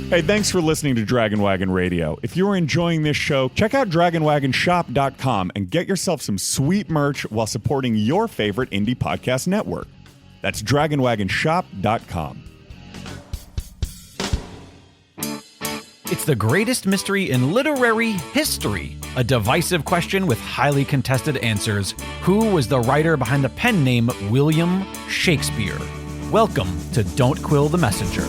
Hey, thanks for listening to Dragon Wagon Radio. If you're enjoying this show, check out DragonWagonShop.com and get yourself some sweet merch while supporting your favorite indie podcast network. That's DragonWagonShop.com. It's the greatest mystery in literary history. A divisive question with highly contested answers. Who was the writer behind the pen name William Shakespeare? Welcome to Don't Quill the Messenger.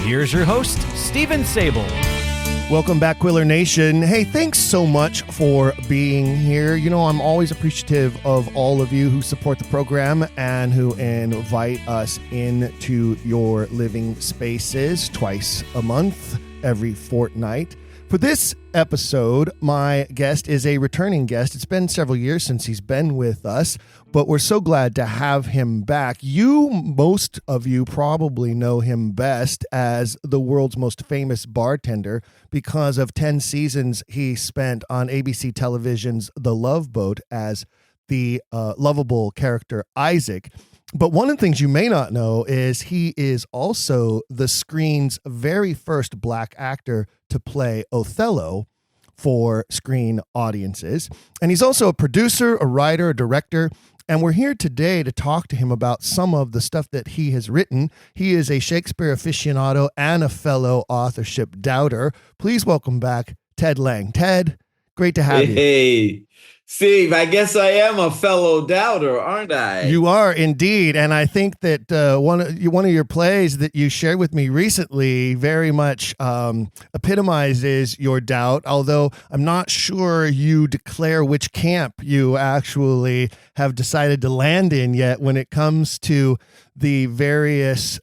Here's your host, Stephen Sable. Welcome back, Quiller Nation. Hey, thanks so much for being here. You know, I'm always appreciative of all of you who support the program and who invite us into your living spaces twice a month, every fortnight. For this episode, my guest is a returning guest. It's been several years since he's been with us, but we're so glad to have him back. Most of you probably know him best as the world's most famous bartender because of 10 seasons he spent on ABC television's The Love Boat as the lovable character Isaac. But one of the things you may not know is he is also the screen's very first black actor to play Othello for screen audiences. And he's also a producer, a writer, a director. And we're here today to talk to him about some of the stuff that he has written. He is a Shakespeare aficionado and a fellow authorship doubter. Please welcome back Ted Lange. Ted, great to have you. Hey, Steve, I guess I am a fellow doubter, aren't I? You are indeed. And I think that one of your plays that you shared with me recently very much epitomizes your doubt, although I'm not sure you declare which camp you actually have decided to land in yet when it comes to the various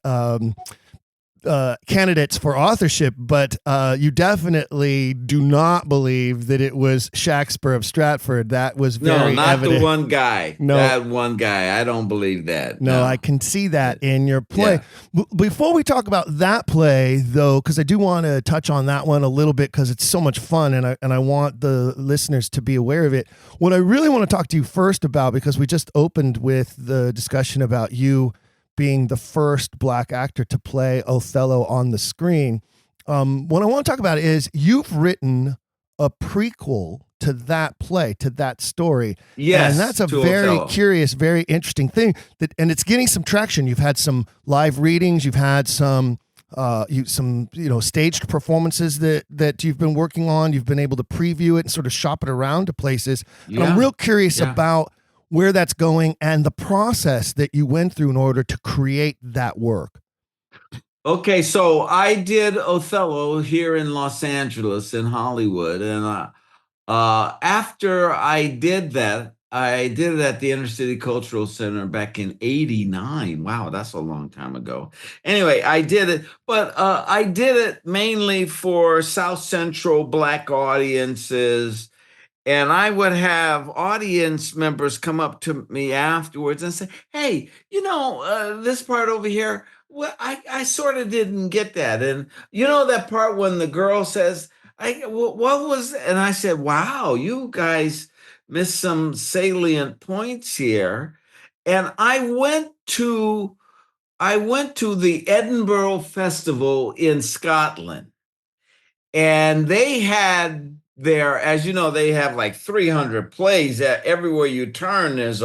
candidates for authorship, but you definitely do not believe that it was Shakespeare of Stratford. That was very evident. The one guy. No, that one guy. I don't believe that. No, I can see that in your play. Yeah. Before we talk about that play, though, because I do want to touch on that one a little bit because it's so much fun, and I want the listeners to be aware of it. What I really want to talk to you first about, because we just opened with the discussion about you being the first black actor to play Othello on the screen. What I want to talk about is you've written a prequel to that play, to that story. Yes. And that's a very Othello. Curious, very interesting thing and it's getting some traction. You've had some live readings, you've had some staged performances that you've been working on. You've been able to preview it and sort of shop it around to places. Yeah. And I'm real curious about where that's going and the process that you went through in order to create that work. Okay, so I did Othello here in Los Angeles, in Hollywood. And after I did that, I did it at the Inner City Cultural Center back in '89. Wow, that's a long time ago. Anyway, I did it, but I did it mainly for South Central Black audiences. And I would have audience members come up to me afterwards and say, hey, this part over here, well, I sort of didn't get that. And that part when the girl says, what was, and I said, wow, you guys missed some salient points here. And I went to the Edinburgh Festival in Scotland, and they had there, as you know, they have like 300 plays that everywhere you turn, there's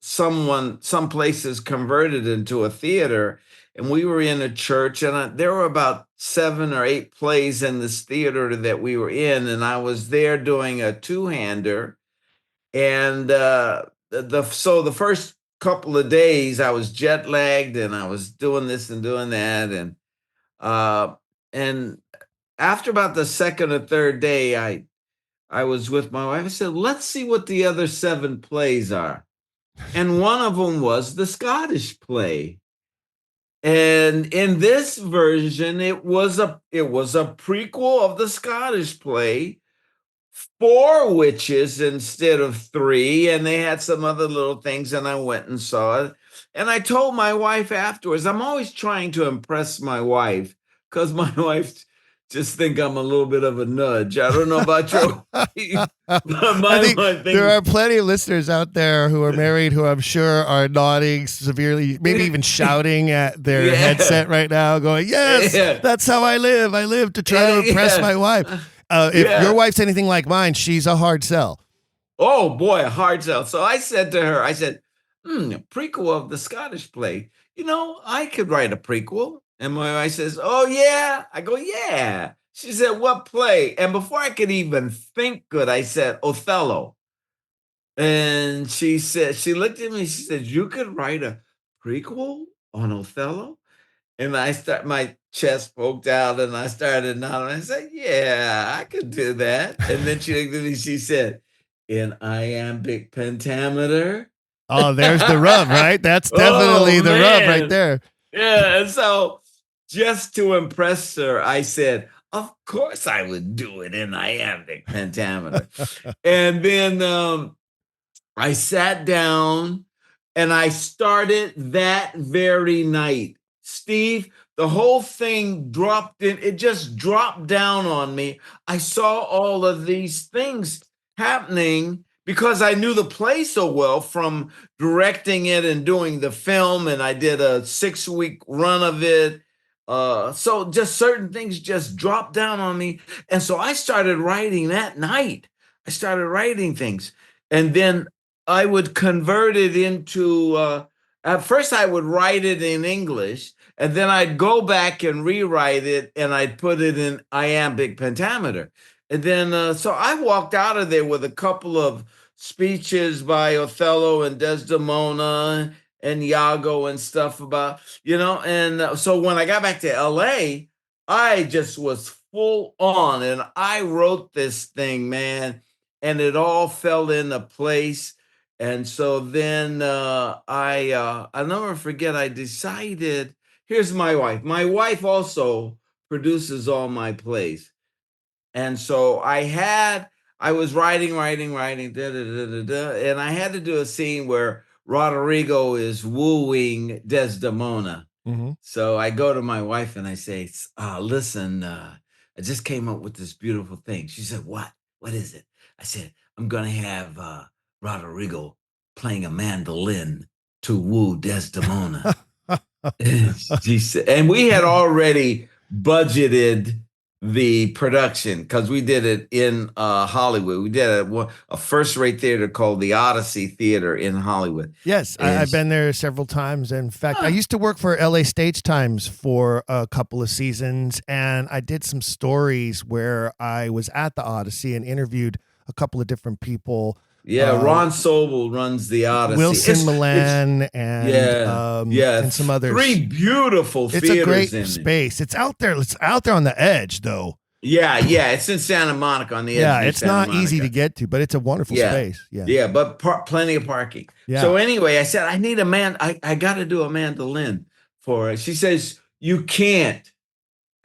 some places converted into a theater. And we were in a church, and there were about 7 or 8 plays in this theater that we were in. And I was there doing a two-hander. And so the first couple of days I was jet lagged, and I was doing this and doing that. And after about the second or third day, I was with my wife. I said, let's see what the other 7 plays are. And one of them was the Scottish play. And in this version, it was a prequel of the Scottish play, 4 witches instead of 3. And they had some other little things, and I went and saw it. And I told my wife afterwards, I'm always trying to impress my wife because my wife just think I'm a little bit of a nudge. I don't know about your wife, but I think there are plenty of listeners out there who are married who I'm sure are nodding severely, maybe even shouting at their headset right now, going, yes, that's how I live. I live to try to impress my wife. If your wife's anything like mine, she's a hard sell. Oh, boy, a hard sell. So I said to her, prequel of the Scottish play. I could write a prequel. And my wife says, oh, yeah? I go, yeah. She said, what play? And before I could even think good, I said, Othello. And she looked at me, she said, you could write a prequel on Othello? And my chest poked out and I started nodding. I said, yeah, I could do that. And then she looked at me, she said, in iambic pentameter? Oh, there's the rub, right? That's definitely the rub right there. Yeah, and so just to impress her, I said, of course I would do it in iambic pentameter. And then I sat down and I started that very night. Steve, the whole thing dropped in. It just dropped down on me. I saw all of these things happening because I knew the play so well from directing it and doing the film. And I did a 6-week run of it. So just certain things just dropped down on me. And so I started writing that night. I started writing things. And then I would convert it into, at first I would write it in English, and then I'd go back and rewrite it, and I'd put it in iambic pentameter. And then, so I walked out of there with a couple of speeches by Othello and Desdemona and Iago and stuff about, and so when I got back to LA, I just was full on and I wrote this thing, man, and it all fell into place. And so then I'll never forget, I decided, here's my wife. My wife also produces all my plays. And so I was writing, and I had to do a scene where Roderigo is wooing Desdemona. Mm-hmm. So I go to my wife and I say, listen, I just came up with this beautiful thing. She said, what? What is it? I said, I'm going to have Roderigo playing a mandolin to woo Desdemona. She said, and we had already budgeted the production because we did it in Hollywood. We did a first-rate theater called the Odyssey Theater in Hollywood. Yes, I've been there several times. In fact, I used to work for LA Stage Times for a couple of seasons, and I did some stories where I was at the Odyssey and interviewed a couple of different people. Yeah, Ron Sobel runs the Odyssey. Wilson Milan and some others. 3 beautiful theaters. It's a great space. It's out there. It's out there on the edge, though. Yeah. It's in Santa Monica on the edge. Yeah, it's not easy to get to, but it's a wonderful space. Yeah, but plenty of parking. Yeah. So anyway, I said, I need I got to do a mandolin for it. She says, you can't.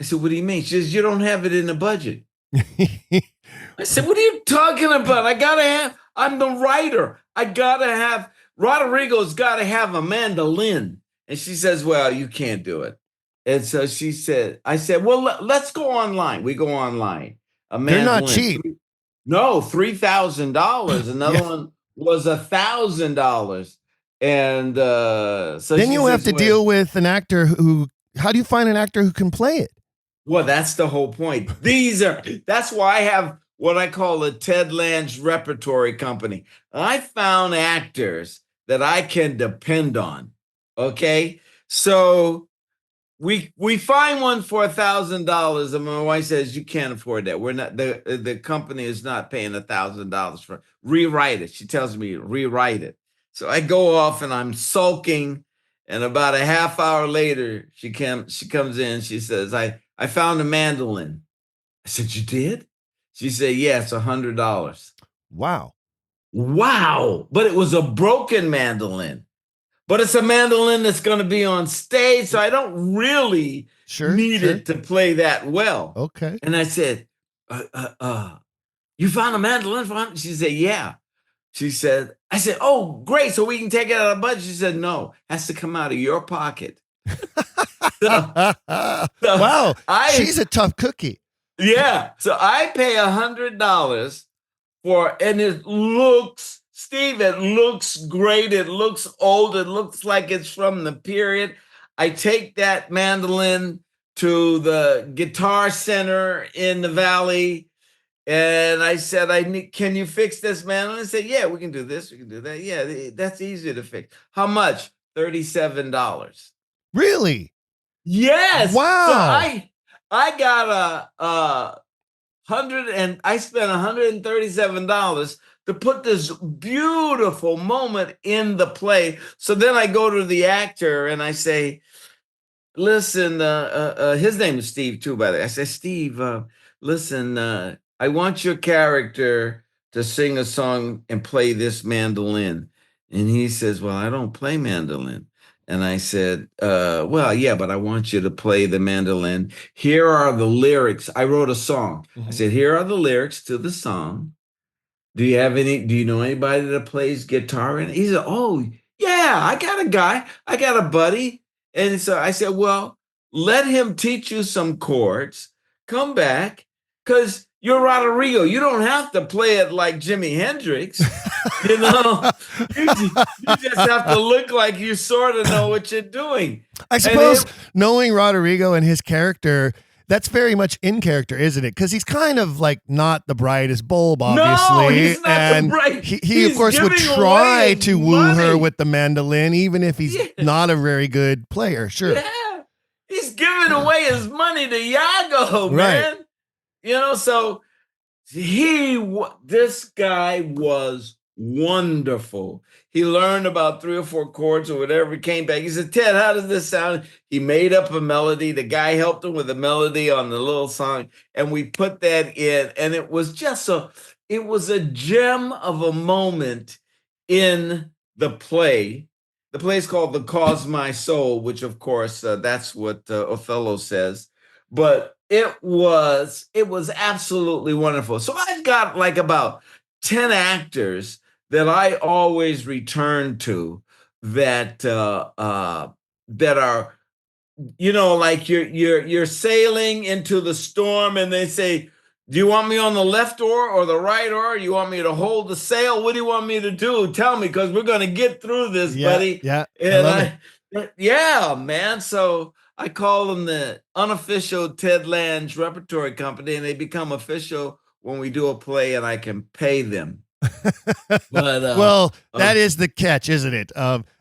I said, what do you mean? She says, you don't have it in the budget. I said, what are you talking about? I'm the writer. Roderigo's got to have a mandolin. And she says, well, you can't do it. And so I said, well, let's go online. We go online. A mandolin. They're not cheap. No, $3,000. Another one was $1,000. And so then you have to deal with an actor how do you find an actor who can play it? Well, that's the whole point. That's why I have what I call a Ted Lange repertory company. I found actors that I can depend on. Okay. So we find one for $1,000, and my wife says, you can't afford that. We're not, the company is not paying $1,000 for rewrite it. She tells me rewrite it. So I go off and I'm sulking. And about a half hour later, she comes in. She says, I found a mandolin. I said, you did? She said, yeah, it's $100. Wow. But it was a broken mandolin. But it's a mandolin that's going to be on stage, so I don't really need it to play that well. Okay. And I said, you found a mandolin for $100? She said, yeah. I said, oh, great, so we can take it out of the budget. She said, no, has to come out of your pocket. Wow, she's a tough cookie. Yeah. So I pay $100 and it looks, Steve, it looks great. It looks old. It looks like it's from the period. I take that mandolin to the guitar center in the valley. And I said, can you fix this mandolin? I said, yeah, we can do this. We can do that. Yeah, that's easy to fix. How much? $37. Really? Yes. Wow. So I got I spent $137 to put this beautiful moment in the play. So then I go to the actor and I say, listen, his name is Steve too, by the way. I say, Steve, listen, I want your character to sing a song and play this mandolin. And he says, well, I don't play mandolin. And I said, well, yeah, but I want you to play the mandolin. Here are the lyrics. I wrote a song. I said, here are the lyrics to the song. Do you know anybody that plays guitar? And he said, oh, yeah, I got a guy. I got a buddy. And so I said, well, let him teach you some chords. Come back, because you're Rodrigo. You don't have to play it like Jimi Hendrix. You know, you just have to look like you sort of know what you're doing. I suppose knowing Rodrigo and his character, that's very much in character, isn't it? Because he's kind of like not the brightest bulb, obviously. No, he's not and the bright. He of course would try to woo her with the mandolin, even if he's not a very good player. Sure. Yeah, he's giving away his money to Iago, man. Right. You know, so this guy was wonderful. He learned about 3 or 4 chords or whatever. He came back. He said, Ted, how does this sound? He made up a melody. The guy helped him with a melody on the little song. And we put that in. And it was just it was a gem of a moment in the play. The play is called The Cause My Soul, which of course, that's what Othello says. But it was absolutely wonderful. So I've got like about 10 actors that I always return to that are, you know, like you're sailing into the storm and they say, do you want me on the left oar or the right oar? You want me to hold the sail? What do you want me to do? Tell me, because we're going to get through this, buddy. Yeah, and yeah, man. So I call them the unofficial Ted Lange repertory company, and they become official when we do a play and I can pay them. But well, that is the catch, isn't it?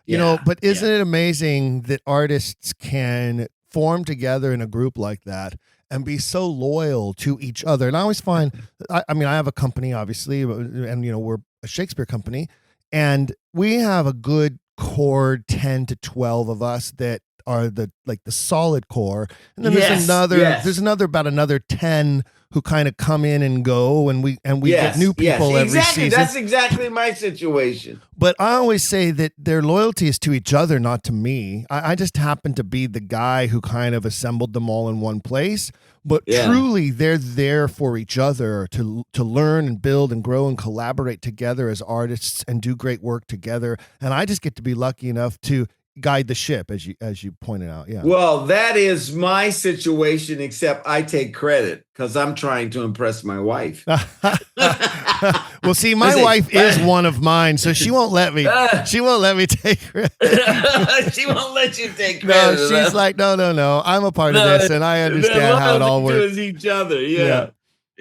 You know, but isn't it amazing that artists can form together in a group like that and be so loyal to each other? And I always find, I mean, I have a company, obviously, and, you know, we're a Shakespeare company, and we have a good core 10 to 12 of us that are the solid core. And then there's another 10 who kind of come in and go, and we get new people every season. That's exactly my situation. But I always say that their loyalty is to each other, not to me. I just happen to be the guy who kind of assembled them all in one place. But truly, they're there for each other to learn and build and grow and collaborate together as artists and do great work together. And I just get to be lucky enough to guide the ship, as you pointed out. Yeah. Well, that is my situation, except I take credit because I'm trying to impress my wife. Well, see, my wife is one of mine, so she won't let me. She won't let me take credit. She won't let you take credit. No, she's like, no. I'm a part of this, and I understand how it all works. Each other, yeah.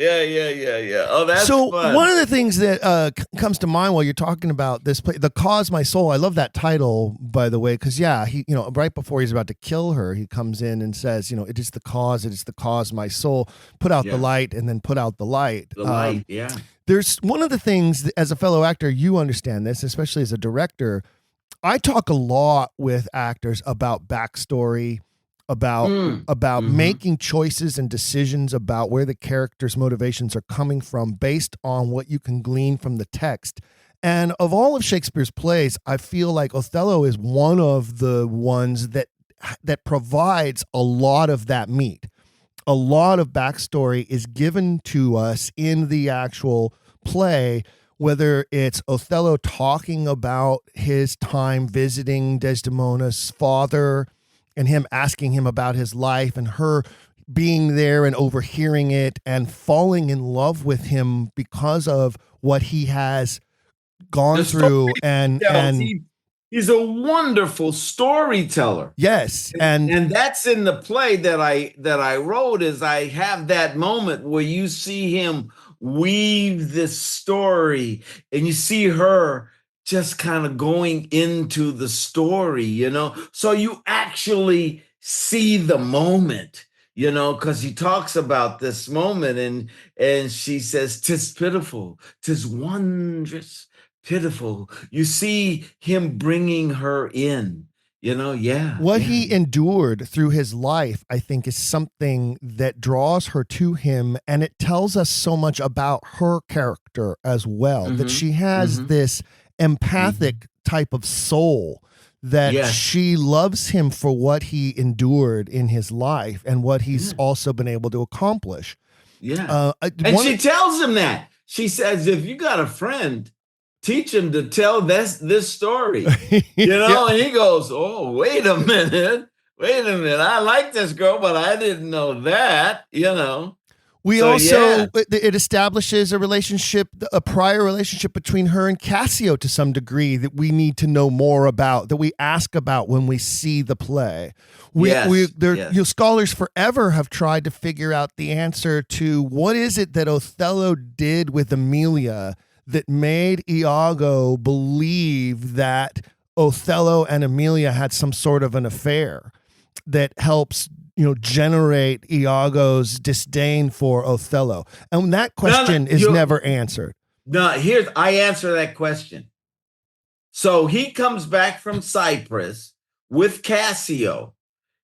Oh, that's so fun. One of the things that comes to mind while you're talking about this play, The Cause My Soul. I love that title, by the way, because he, you know, right before he's about to kill her, he comes in and says, you know, it is the cause my soul. Put out the light, and then put out the light. The light, yeah. There's one of the things that, as a fellow actor, you understand this, especially as a director. I talk a lot with actors about backstory, about making choices and decisions about where the character's motivations are coming from based on what you can glean from the text. And of all of Shakespeare's plays, I feel like Othello is one of the ones that provides a lot of that meat. A lot of backstory is given to us in the actual play, whether it's Othello talking about his time visiting Desdemona's father, and him asking him about his life, and her being there and overhearing it and falling in love with him because of what he has gone The through. He's a wonderful storyteller. Yes, and that's in the play that I wrote. Is I have that moment where you see him weave this story, and you see her just kind of going into the story, so you actually see the moment, because he talks about this moment, and she says, "'Tis pitiful, 'tis wondrous pitiful." You see him bringing her in. What he endured through his life, I think, is something that draws her to him, and it tells us so much about her character as well, that she has this empathic type of soul, that she loves him for what he endured in his life and what he's also been able to accomplish. And she tells him that. She says, if you got a friend, teach him to tell this story, and he goes, "Oh, wait a minute. I like this girl, but I didn't know that, It establishes a prior relationship between her and Cassio to some degree that we need to know more about, that we ask about when we see the play. Scholars forever have tried to figure out the answer to what is it that Othello did with Emilia that made Iago believe that Othello and Emilia had some sort of an affair that helps, generate Iago's disdain for Othello. And that question is never answered. I answer that question. So he comes back from Cyprus with Cassio.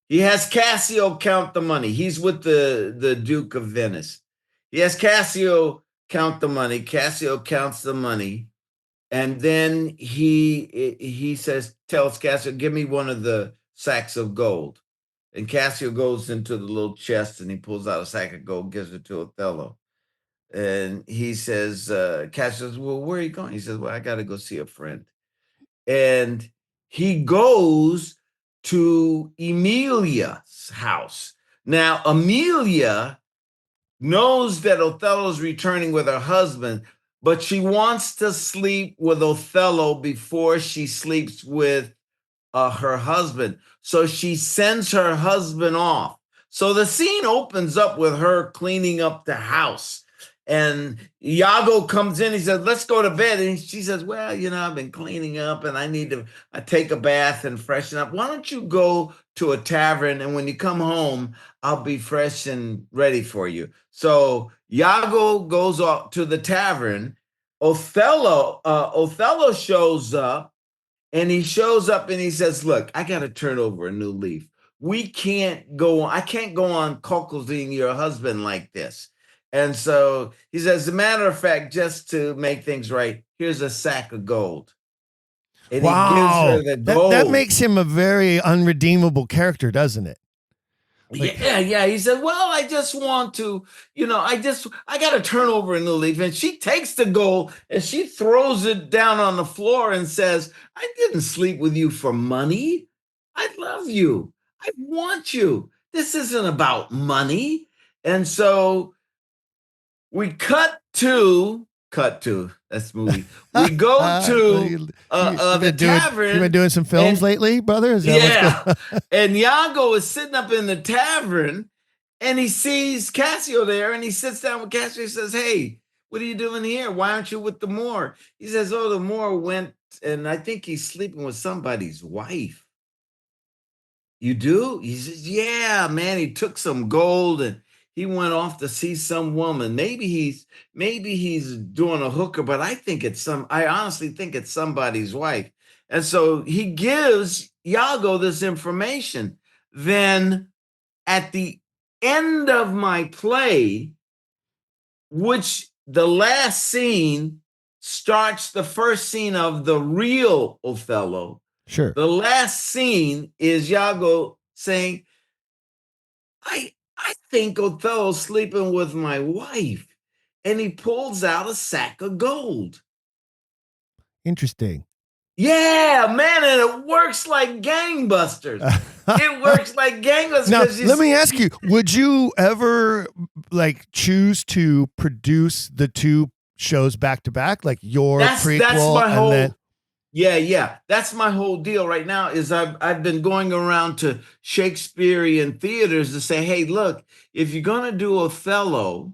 He has Cassio count the money. He's with the Duke of Venice. He has Cassio count the money. Cassio counts the money. And then he tells Cassio, "Give me one of the sacks of gold." And Cassio goes into the little chest and he pulls out a sack of gold, gives it to Othello. And he says, Cassio says, "Well, where are you going?" He says, "Well, I got to go see a friend." And he goes to Emilia's house. Now, Emilia knows that Othello's returning with her husband, but she wants to sleep with Othello before she sleeps with her husband. So she sends her husband off. So the scene opens up with her cleaning up the house. And Iago comes in. He says, "Let's go to bed." And she says, "Well, I've been cleaning up and I need to take a bath and freshen up. Why don't you go to a tavern, and when you come home, I'll be fresh and ready for you." So Iago goes off to the tavern. Othello shows up, and he says, "Look, I got to turn over a new leaf. I can't go on cuckolding your husband like this." And so he says, "As a matter of fact, just to make things right, here's a sack of gold." And he gives her the gold. That makes him a very unredeemable character, doesn't it? Yeah. He said, "Well, I just want to, I got to turn over a new leaf." And she takes the gold and she throws it down on the floor and says, "I didn't sleep with you for money. I love you. I want you. This isn't about money." And so we cut to that's the movie. We go to the tavern. You been doing some films lately, brother? And Iago is sitting up in the tavern, and he sees Cassio there, and he sits down with Cassio. He says, "Hey, what are you doing here? Why aren't you with the Moor?" He says, "Oh, the Moor went, and I think he's sleeping with somebody's wife." "You do?" He says, "Yeah, man, he took some gold and he went off to see some woman. Maybe he's doing a hooker, but I honestly think it's somebody's wife." And so he gives Iago this information. Then at the end of my play, which the last scene starts the first scene of the real Othello. Sure. The last scene is Iago saying, I think Othello's sleeping with my wife. And he pulls out a sack of gold. Interesting. Yeah, man, and it works like gangbusters. It works like gangbusters. Now, let me ask you, would you ever like choose to produce the two shows back to back, like your prequel that's my and whole then yeah. That's my whole deal right now is I've been going around to Shakespearean theaters to say, hey, look, if you're gonna do Othello,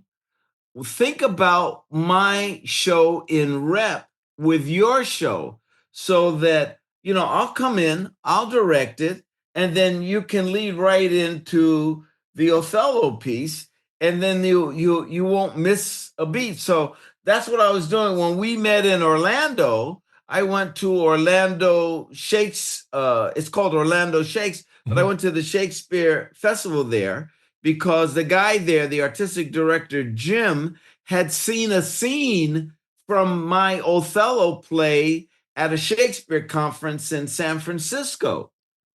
think about my show in rep with your show so that, I'll come in, I'll direct it, and then you can lead right into the Othello piece, and then you won't miss a beat. So that's what I was doing when we met in Orlando. I went to Orlando Shakes. It's called Orlando Shakes, but I went to the Shakespeare Festival there because the guy there, the artistic director, Jim, had seen a scene from my Othello play at a Shakespeare conference in San Francisco.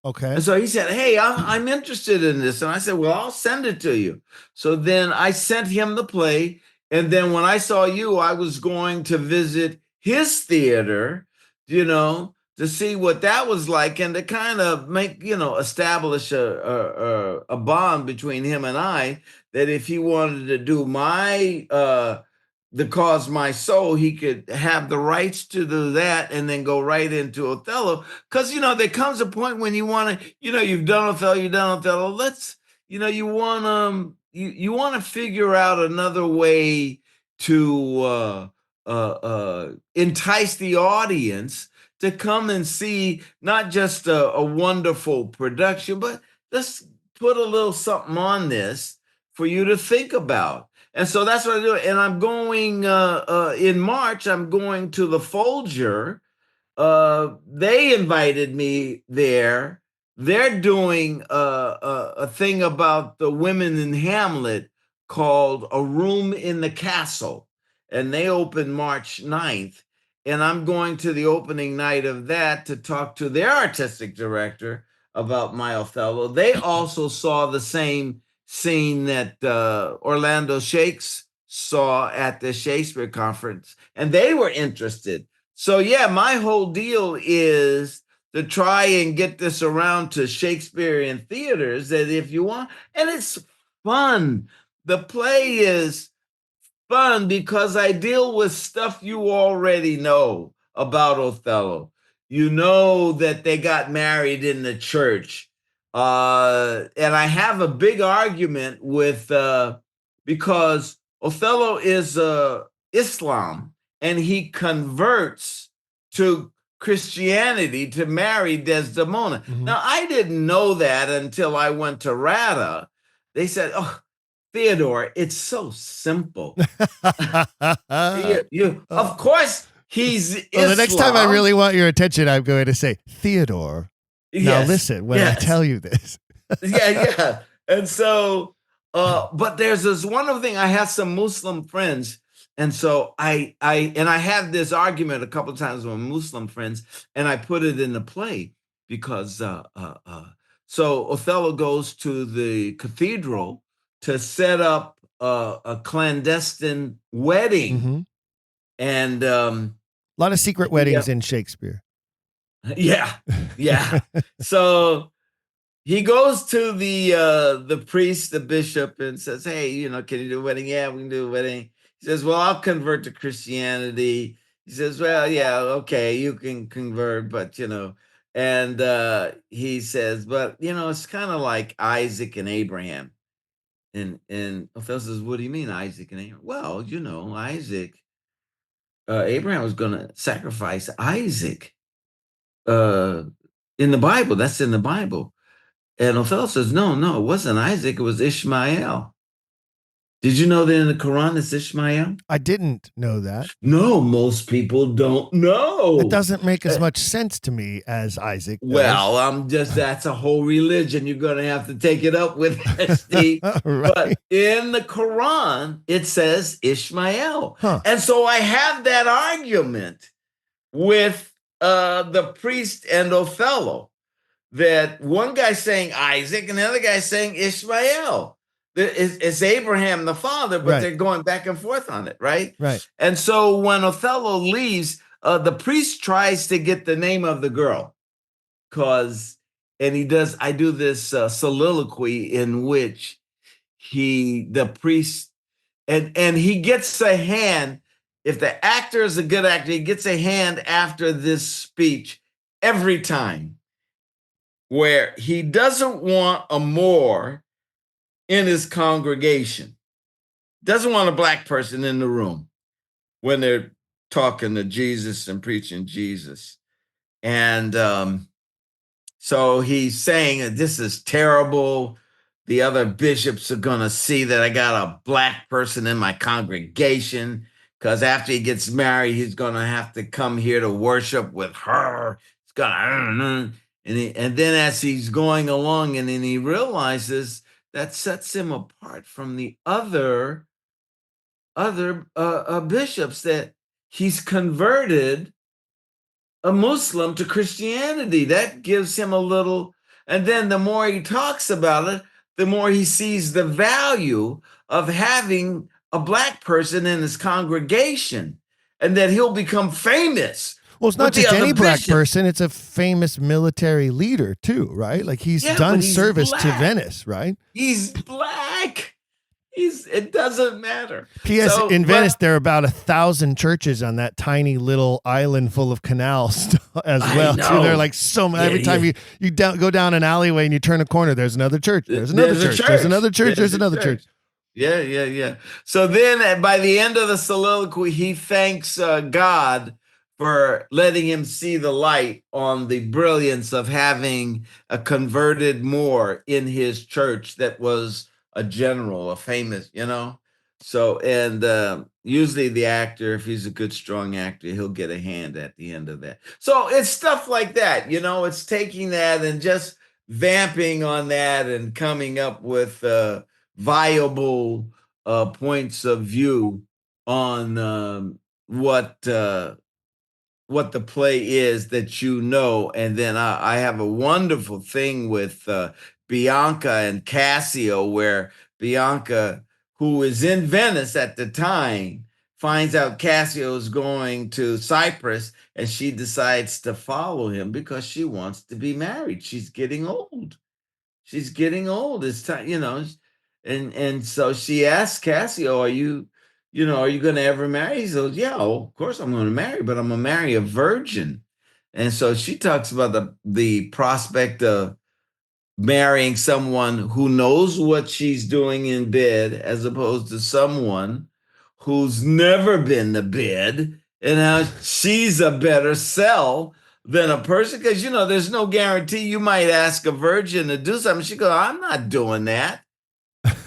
okay. And so he said, hey, I'm interested in this. And I said, well, I'll send it to you. So then I sent him the play. And then when I saw you, I was going to visit his theater, to see what that was like and to kind of make, establish a bond between him and I, that if he wanted to do my the cause my soul, he could have the rights to do that and then go right into Othello. Because, there comes a point when you want to, you've done Othello. You want you want to figure out another way to entice the audience to come and see not just a wonderful production, but let's put a little something on this for you to think about. And so that's what I do. And I'm going in March, I'm going to the Folger. They invited me there. They're doing a thing about the women in Hamlet called A Room in the Castle. And they open March 9th. And I'm going to the opening night of that to talk to their artistic director about my Othello. They also saw the same scene that Orlando Shakes saw at the Shakespeare conference, and they were interested. So yeah, my whole deal is to try and get this around to Shakespearean theaters, that if you want, and it's fun. The play is fun because I deal with stuff you already know about Othello. You know that they got married in the church. And I have a big argument with, because Othello is Islam, and he converts to Christianity to marry Desdemona. Mhm. Now, I didn't know that until I went to RADA. They said, oh, Theodore, it's so simple. Of course, he's Islam. Well, the next time I really want your attention, I'm going to say, Theodore, now listen when I tell you this. Yeah. And so, but there's this wonderful thing. I have some Muslim friends. And so I had this argument a couple of times with Muslim friends, and I put it in the play because, so Othello goes to the cathedral to set up a clandestine wedding. Mhm. And a lot of secret weddings in Shakespeare. Yeah. So he goes to the priest, the bishop, and says, hey, can you do a wedding? Yeah, we can do a wedding. He says, well, I'll convert to Christianity. He says, well, yeah, okay, you can convert, but, and he says, but, it's kind of like Isaac and Abraham. And Othello says, what do you mean, Isaac and Abraham? Well, Isaac, Abraham was going to sacrifice Isaac in the Bible. That's in the Bible. And Othello says, no, it wasn't Isaac. It was Ishmael. Did you know that in the Quran it's Ishmael? I didn't know that. No, most people don't know. It doesn't make as much sense to me as Isaac does. Well, that's a whole religion. You're going to have to take it up with Steve. Right. But in the Quran, it says Ishmael. Huh. And so I have that argument with the priest and Othello, that one guy saying Isaac and the other guy saying Ishmael. It's Abraham the father, but they're going back and forth on it, right? Right. And so when Othello leaves, the priest tries to get the name of the girl because and I do this soliloquy in which the priest, and he gets a hand. If the actor is a good actor, he gets a hand after this speech every time, where he doesn't want a Moor in his congregation, doesn't want a black person in the room when they're talking to Jesus and preaching Jesus. And so he's saying that this is terrible. The other bishops are going to see that I got a black person in my congregation, because after he gets married, he's going to have to come here to worship with her. It's going to, and then as he's going along, and then he realizes that sets him apart from the other bishops, that he's converted a Muslim to Christianity. That gives him a little, and then the more he talks about it, the more he sees the value of having a black person in his congregation, and that he'll become famous. Well, it's not just any black person. It's a famous military leader too, right? Like he's done service to Venice, right? He's black. It doesn't matter. P.S. In Venice, there are about 1,000 churches on that tiny little island full of canals as well. So they're like so many. Every time you go down an alleyway and you turn a corner, there's another church. There's another church. There's another church. There's another church. Yeah. So then by the end of the soliloquy, he thanks God for letting him see the light on the brilliance of having a converted Moor in his church that was a general, a famous, So, and usually the actor, if he's a good, strong actor, he'll get a hand at the end of that. So it's stuff like that, it's taking that and just vamping on that and coming up with viable points of view on what the play is that and then I have a wonderful thing with Bianca and Cassio, where Bianca, who is in Venice at the time, finds out Cassio is going to Cyprus, and she decides to follow him because she wants to be married. She's getting old. It's time, and so she asks Cassio, are you going to ever marry? He says, yeah, of course I'm going to marry, but I'm going to marry a virgin. And so she talks about the prospect of marrying someone who knows what she's doing in bed, as opposed to someone who's never been to bed, and how she's a better sell than a person. Because, there's no guarantee. You might ask a virgin to do something. She goes, I'm not doing that.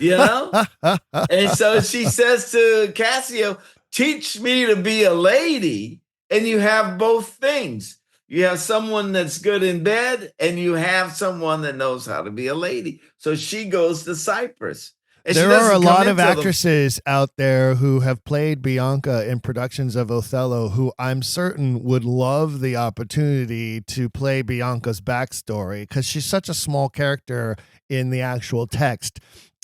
And so she says to Cassio, teach me to be a lady. And you have both things. You have someone that's good in bed, and you have someone that knows how to be a lady. So she goes to Cyprus. There are a lot of actresses out there who have played Bianca in productions of Othello who I'm certain would love the opportunity to play Bianca's backstory, because she's such a small character in the actual text.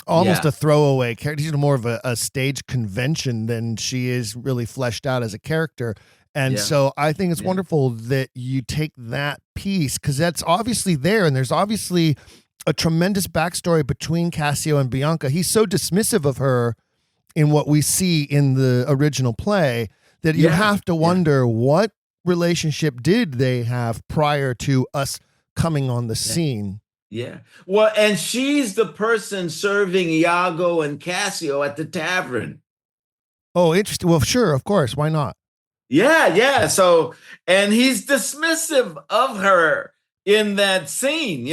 Almost a throwaway character. She's more of a stage convention than she is really fleshed out as a character. And so I think it's wonderful that you take that piece, because that's obviously there. And there's obviously a tremendous backstory between Cassio and Bianca. He's so dismissive of her in what we see in the original play that you have to wonder what relationship did they have prior to us coming on the scene. Yeah. Well, and she's the person serving Iago and Cassio at the tavern. Oh, interesting. Well, sure. Of course. Why not? Yeah. So, and he's dismissive of her in that scene,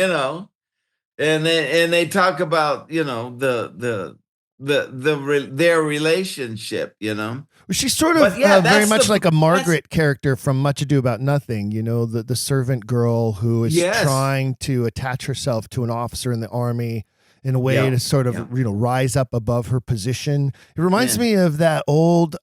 and they talk about, their relationship, She's sort of very much like a Margaret character from Much Ado About Nothing, the servant girl who is trying to attach herself to an officer in the army in a way to sort of, rise up above her position. It reminds me of that old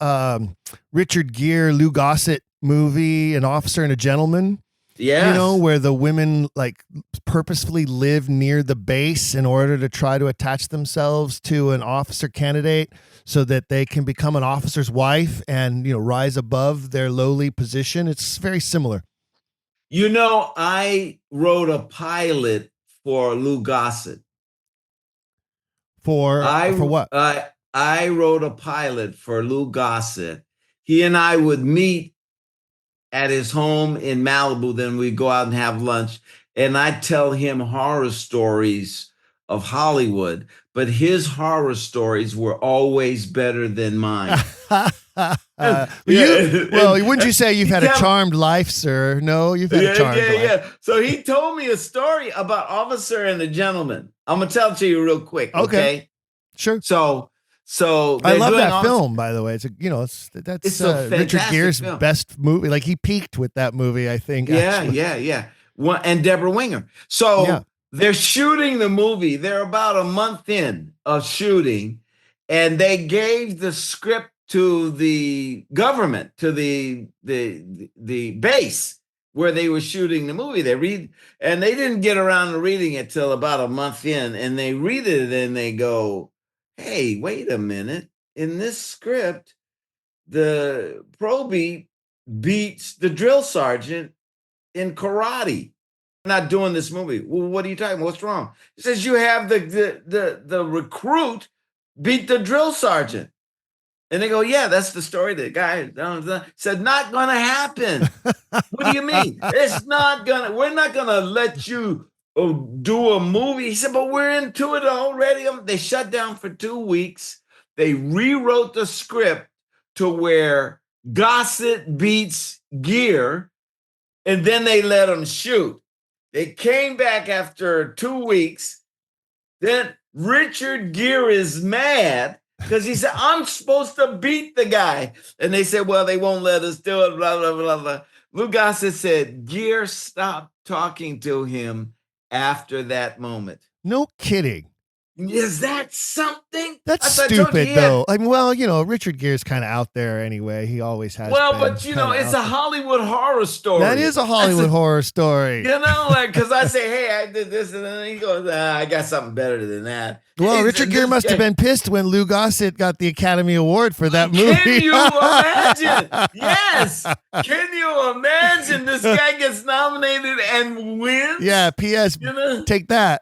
Richard Gere, Lou Gossett movie, An Officer and a Gentleman. Yeah. Where the women like purposefully live near the base in order to try to attach themselves to an officer candidate so that they can become an officer's wife and, rise above their lowly position. It's very similar. I wrote a pilot for Lou Gossett. For what? I wrote a pilot for Lou Gossett. He and I would meet at his home in Malibu. Then we'd go out and have lunch. And I'd tell him horror stories of Hollywood. But his horror stories were always better than mine. Wouldn't you say you've had a charmed life, sir? No, you've had a charmed life. Yeah. So he told me a story about Officer and a Gentleman. I'm going to tell it to you real quick. Okay. Sure. So I love that film, by the way. It's it's a Richard Gere's film. best movie. Like, he peaked with that movie, I think. Yeah. And Deborah Winger. So they're shooting the movie. They're about a month in of shooting, and they gave the script to the government, to the base where they were shooting the movie. They didn't get around to reading it till about a month in, and they read it and they go, hey, wait a minute. In this script, the probie beats the drill sergeant in karate. I'm not doing this movie. Well, what are you talking about? What's wrong? He says, you have the recruit beat the drill sergeant. And they go, yeah, that's the story. The guy said, not going to happen. What do you mean? We're not going to let you do a movie. He said, but we're into it already. They shut down for 2 weeks. They rewrote the script to where Gossett beats Gere, and then they let him shoot. They came back after 2 weeks. Then Richard Gere is mad because he said, I'm supposed to beat the guy. And they said, well, they won't let us do it, blah, blah, blah, blah. Lou Gossett said, Gere stopped talking to him after that moment. No kidding. Is that something? That's stupid, though. I mean, Richard Gere's kind of out there anyway. He always has. Well, but it's a Hollywood horror story. That is a Hollywood horror story. Because I say, hey, I did this, and then he goes, I got something better than that. Well, Richard Gere must have been pissed when Lou Gossett got the Academy Award for that movie. Can you imagine? Yes. Can you imagine this guy gets nominated and wins? Yeah. P.S. Take that.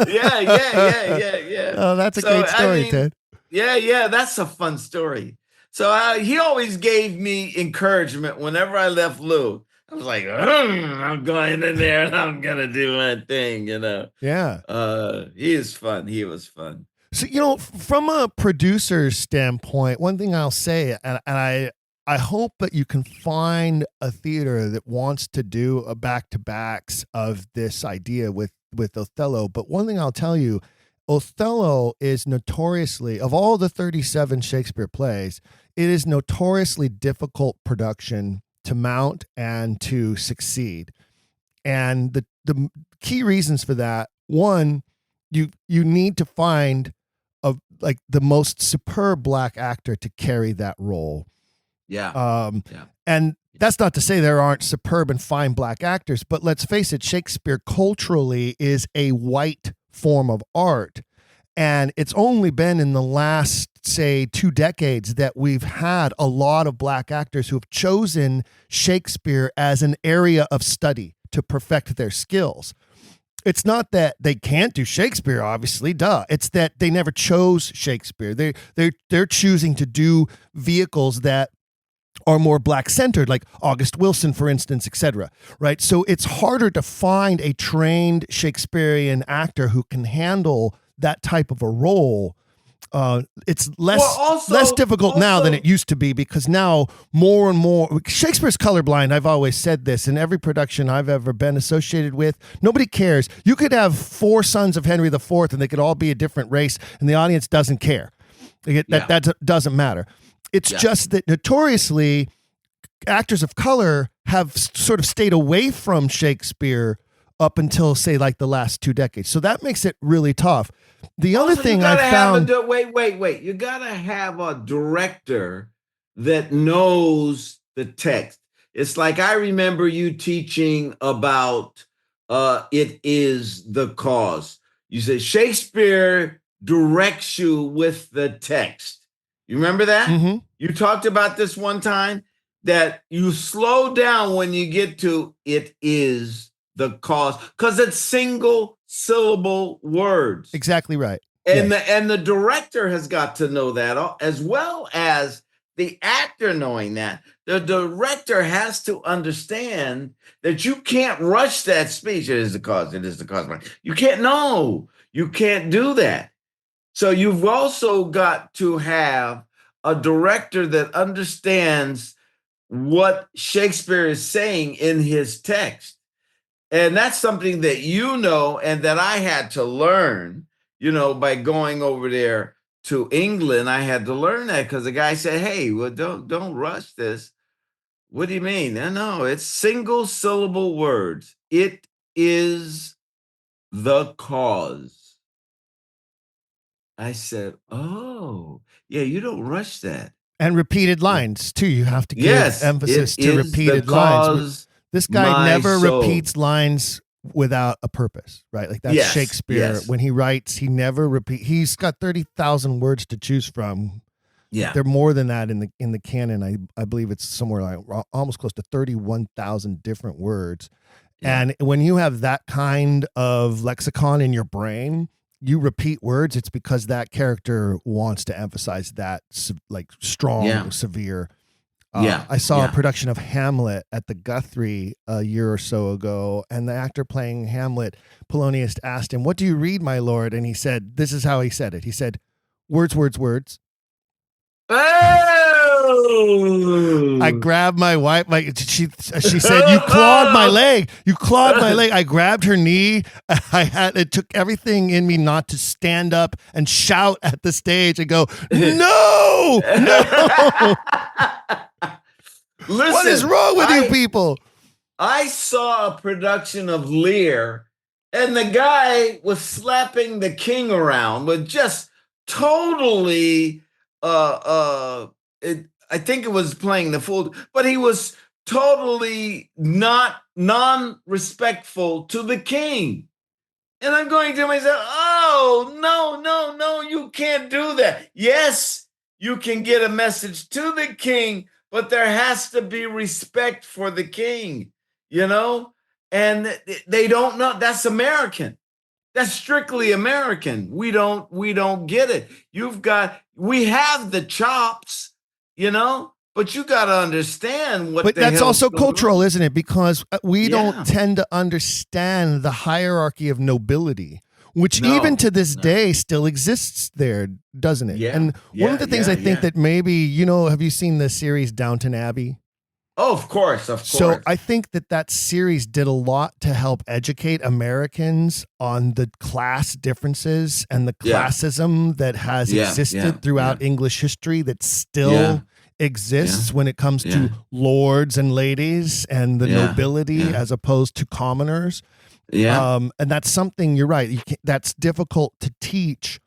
Yeah. Oh, that's a great story, Ted. Yeah. That's a fun story. So he always gave me encouragement whenever I left Lou. I was like, I'm going in there and I'm going to do my thing, Yeah. He is fun. He was fun. So, from a producer's standpoint, one thing I'll say, and I hope that you can find a theater that wants to do a back-to-backs of this idea with Othello. But one thing I'll tell you, Othello is notoriously, of all the 37 Shakespeare plays, it is notoriously difficult production to mount and to succeed. And the key reasons for that, one, you need to find the most superb black actor to carry that role. Yeah. And that's not to say there aren't superb and fine black actors, but let's face it, Shakespeare culturally is a white form of art. And it's only been in the last, say, 2 decades that we've had a lot of black actors who have chosen Shakespeare as an area of study to perfect their skills. It's not that they can't do Shakespeare, obviously, duh. It's that they never chose Shakespeare. They're choosing to do vehicles that are more black-centered, like August Wilson, for instance, etc. Right? So it's harder to find a trained Shakespearean actor who can handle that type of a role. It's less difficult now than it used to be, because now more and more Shakespeare's colorblind. I've always said this in every production I've ever been associated with. Nobody cares. You could have 4 sons of Henry IV and they could all be a different race and the audience doesn't care. That doesn't matter. It's just that notoriously actors of color have sort of stayed away from Shakespeare up until, say, like the last 2 decades. So that makes it really tough. The other thing I found... Wait. You got to have a director that knows the text. It's like, I remember you teaching about It Is the Cause. You said Shakespeare directs you with the text. You remember that? Mm-hmm. You talked about this one time. that you slow down when you get to it is the cause, because it's single syllable words. Exactly right. And Yes. the director has got to know that, as well as the actor knowing that. The director has to understand that you can't rush that speech. It is the cause. It is the cause. You can't. No, you can't do that. So you've also got to have a director that understands what Shakespeare is saying in his text. And that's something that you know, and that I had to learn, by going over there to England. I had to learn that because the guy said, hey, well, don't rush this. What do you mean? No, it's single syllable words. It is the cause. I said, oh, yeah, you don't rush that. And repeated lines too. You have to give emphasis it to is repeated the lines. cause, This guy my never soul. repeats lines without a purpose, right? Like that's Yes, Shakespeare. yes. When he writes, he never repeat. He's got 30,000 words to choose from. Yeah. They're more than that in the canon. I believe it's somewhere like almost close to 31,000 different words. Yeah. And when you have that kind of lexicon in your brain, you repeat words. It's because that character wants to emphasize that like strong, severe. I saw a production of Hamlet at the Guthrie a year or so ago, and the actor playing Hamlet, Polonius, asked him, "What do you read, my lord?" And he said, this is how he said it. He said, "Words, words, words." Oh! I grabbed my wife. She said, "You clawed my leg. You clawed my leg." I grabbed her knee. It took everything in me not to stand up and shout at the stage and go, "No, no." Listen, what is wrong with you people? I saw a production of Lear, and the guy was slapping the king around with just totally I think it was playing the fool, but he was totally non-respectful to the king. And I'm going to myself, oh, no, you can't do that. Yes, you can get a message to the king, but there has to be respect for the king, and they don't know. That's American. That's strictly American. We don't get it. We have the chops, but you got to understand what. But the that's hell's also going cultural, on. isn't it? Because we don't tend to understand the hierarchy of nobility, which even to this day still exists there, doesn't it? Yeah, And one of the things I think that maybe, have you seen the series Downton Abbey? Oh, of course. So I think that series did a lot to help educate Americans on the class differences and the classism that has existed throughout English history that still exists when it comes to lords and ladies and the nobility as opposed to commoners. And that's something, you're right, that's difficult to teach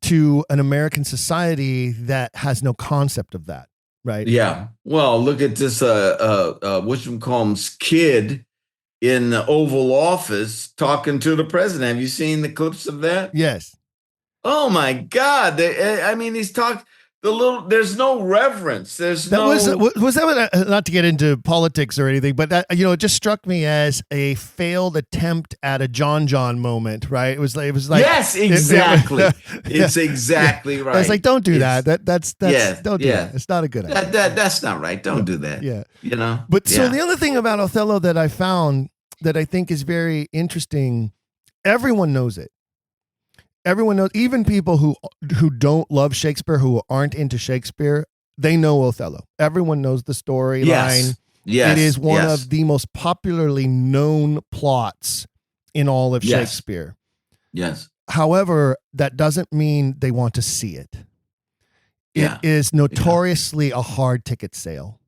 to an American society that has no concept of that. Right. Yeah. Well, look at this whatchamacallum's kid in the Oval Office talking to the president. Have you seen the clips of that? Yes. Oh my God. He's talking there's no reverence. Was that not to get into politics or anything, but that, it just struck me as a failed attempt at a John moment, right? It was like yes, exactly. It's exactly right. I was like, don't do that. That's don't do that. It's not a good idea. That's not right. Don't do that. Yeah. But so the other thing about Othello that I found that I think is very interesting, everyone knows it. Everyone knows, even people who don't love Shakespeare, who aren't into Shakespeare, they know Othello. Everyone knows the storyline. Yes. It is one of the most popularly known plots in all of Shakespeare. Yes. However, that doesn't mean they want to see it. It is notoriously a hard ticket sale.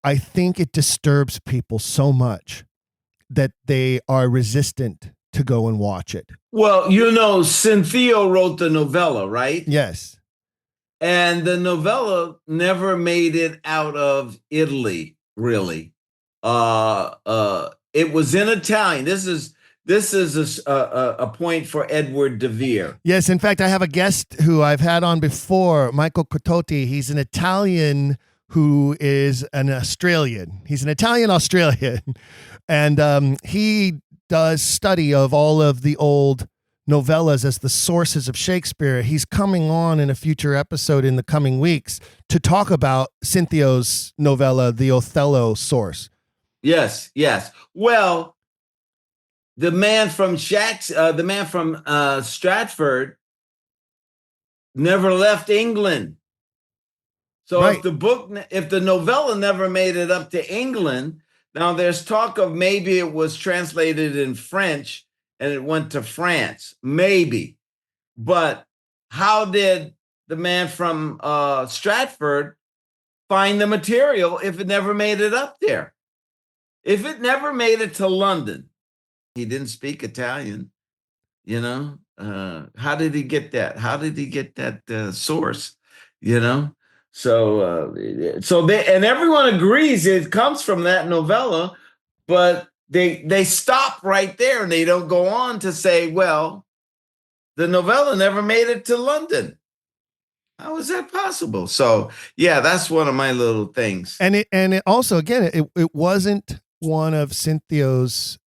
I think it disturbs people so much that they are resistant to go and watch it. Well, Cynthia wrote the novella, right? Yes. And the novella never made it out of Italy, really. It was in Italian. This is a point for Edward de Vere. Yes, in fact, I have a guest who I've had on before, Michael Cototti. He's an Italian who is an Australian. He's an Italian Australian. And he does study of all of the old novellas as the sources of Shakespeare. He's coming on in a future episode in the coming weeks to talk about Cinthio's novella, The Othello source. Yes, yes. Well, the man from Stratford never left England. So Right. if the novella never made it up to England, now there's talk of maybe it was translated in French and it went to France, maybe. But how did the man from Stratford find the material if it never made it up there? If it never made it to London, he didn't speak Italian, you know? How did he get that? How did he get that source, you know? So everyone agrees it comes from that novella, but they stop right there and they don't go on to say, well, the novella never made it to London. How is that possible? So yeah, that's one of my little things. And it also, again, it wasn't one of Cinthio's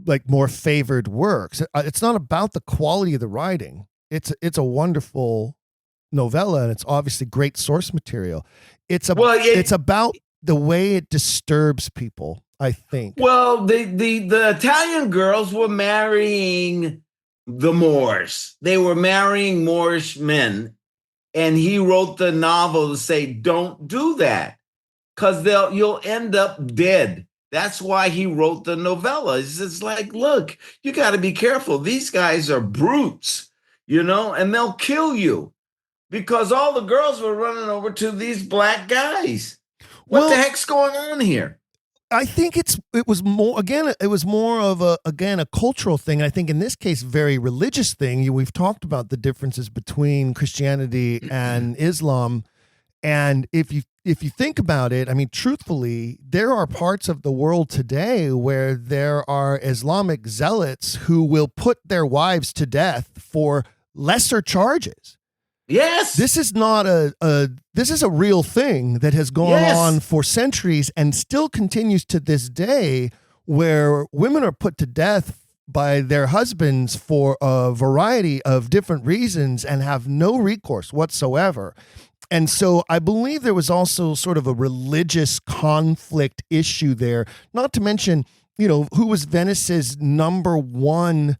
like more favored works. It's not about the quality of the writing. It's a wonderful novella, and it's obviously great source material. It's about the way it disturbs people, I think. Well, the Italian girls were marrying the Moors. They were marrying Moorish men, and he wrote the novel to say, don't do that, because you'll end up dead. That's why he wrote the novella. It's like, look, you got to be careful. These guys are brutes, you know, and they'll kill you, because all the girls were running over to these black guys. What the heck's going on here? I think it was more of a cultural thing. I think in this case, very religious thing. We've talked about the differences between Christianity and Islam. And if you think about it, I mean, truthfully, there are parts of the world today where there are Islamic zealots who will put their wives to death for lesser charges. Yes. This is not this is a real thing that has gone on for centuries and still continues to this day, where women are put to death by their husbands for a variety of different reasons and have no recourse whatsoever. And so I believe there was also sort of a religious conflict issue there, not to mention, you know, who was Venice's number one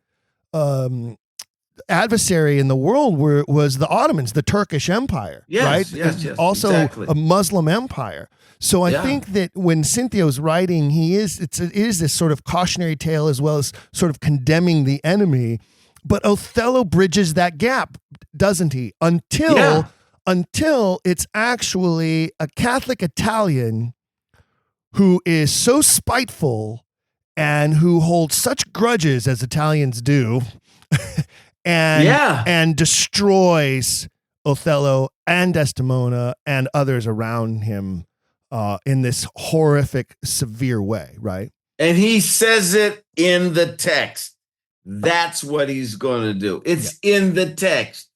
adversary in the world was the Ottomans, the Turkish Empire, right? Yes, also exactly. a Muslim empire. So I think that when Cinthio's writing, it is this sort of cautionary tale as well as sort of condemning the enemy. But Othello bridges that gap, doesn't he? Until it's actually a Catholic Italian who is so spiteful and who holds such grudges, as Italians do, and destroys Othello and Desdemona and others around him in this horrific, severe way, right? And he says it in the text. That's what he's going to do. It's in the text.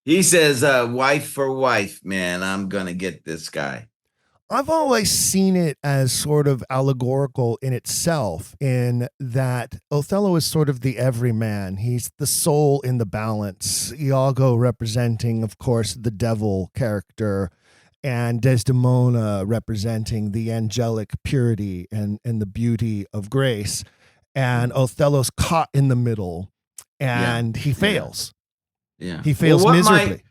He says, wife for wife, man, I'm going to get this guy. I've always seen it as sort of allegorical in itself, in that Othello is sort of the everyman. He's the soul in the balance. Iago representing, of course, the devil character, and Desdemona representing the angelic purity and the beauty of grace. And Othello's caught in the middle, and he fails. Yeah. He fails miserably.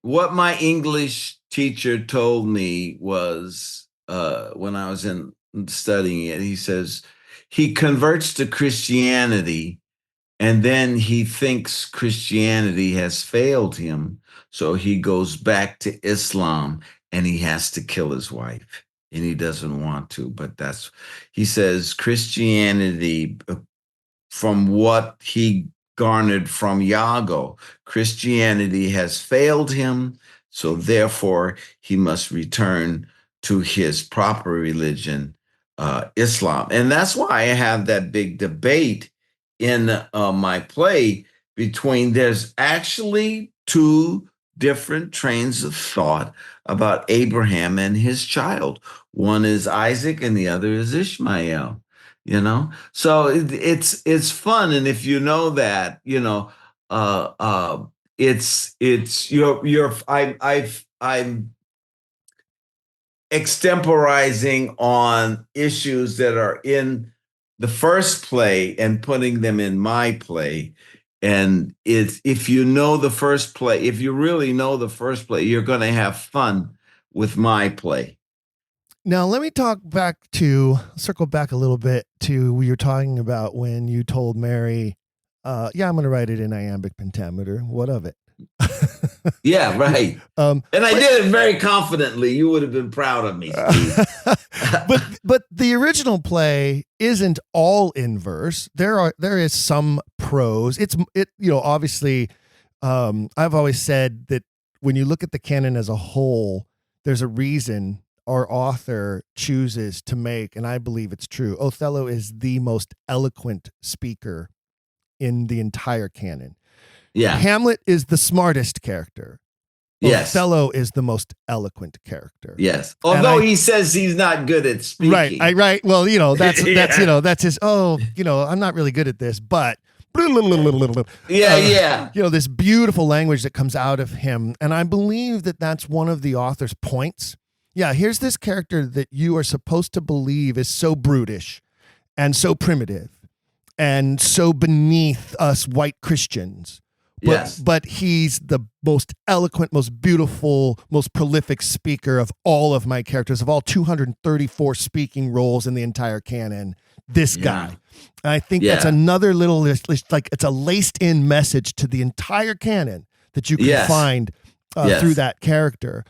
What my English teacher told me was, when I was studying it, he says he converts to Christianity and then he thinks Christianity has failed him. So he goes back to Islam and he has to kill his wife, and he doesn't want to, but he says Christianity, from what he garnered from Iago, Christianity has failed him, so therefore he must return to his proper religion, Islam. And that's why I have that big debate in my play between, there's actually two different trains of thought about Abraham and his child. One is Isaac and the other is Ishmael, So it's fun. And if you know that, uh, uh, it's I'm extemporizing on issues that are in the first play and putting them in my play. And if you know the first play, if you really know the first play, you're going to have fun with my play. Now, let me circle back a little bit to what you're talking about when you told Mary, I'm going to write it in iambic pentameter. What of it? Yeah, right. And I did it very confidently. You would have been proud of me, Steve. but the original play isn't all in verse. There is some prose. Obviously, I've always said that when you look at the canon as a whole, there's a reason our author chooses to make, and I believe it's true, Othello is the most eloquent speaker in the entire canon. Yeah. Hamlet is the smartest character. Yes. Othello is the most eloquent character. Yes. Although he says he's not good at speaking. Right. Well, that's his, I'm not really good at this, but this beautiful language that comes out of him. And I believe that that's one of the author's points. Yeah, here's this character that you are supposed to believe is so brutish and so primitive and so beneath us white Christians. But he's the most eloquent, most beautiful, most prolific speaker of all of my characters, of all 234 speaking roles in the entire canon. This guy. And I think that's another little, it's a laced in message to the entire canon that you can find through that character.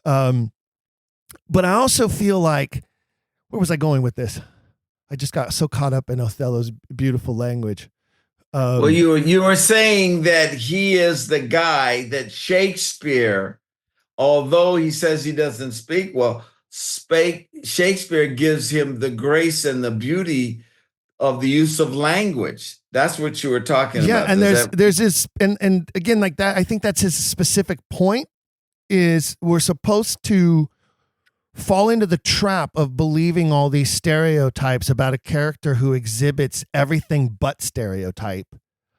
But I also feel like, where was I going with this? I just got so caught up in Othello's beautiful language. Well, you were saying that he is the guy that Shakespeare, although he says he doesn't speak well, Shakespeare gives him the grace and the beauty of the use of language. That's what you were talking about. Yeah, and there's this, and again, like that, I think that's his specific point, is we're supposed to fall into the trap of believing all these stereotypes about a character who exhibits everything but stereotype.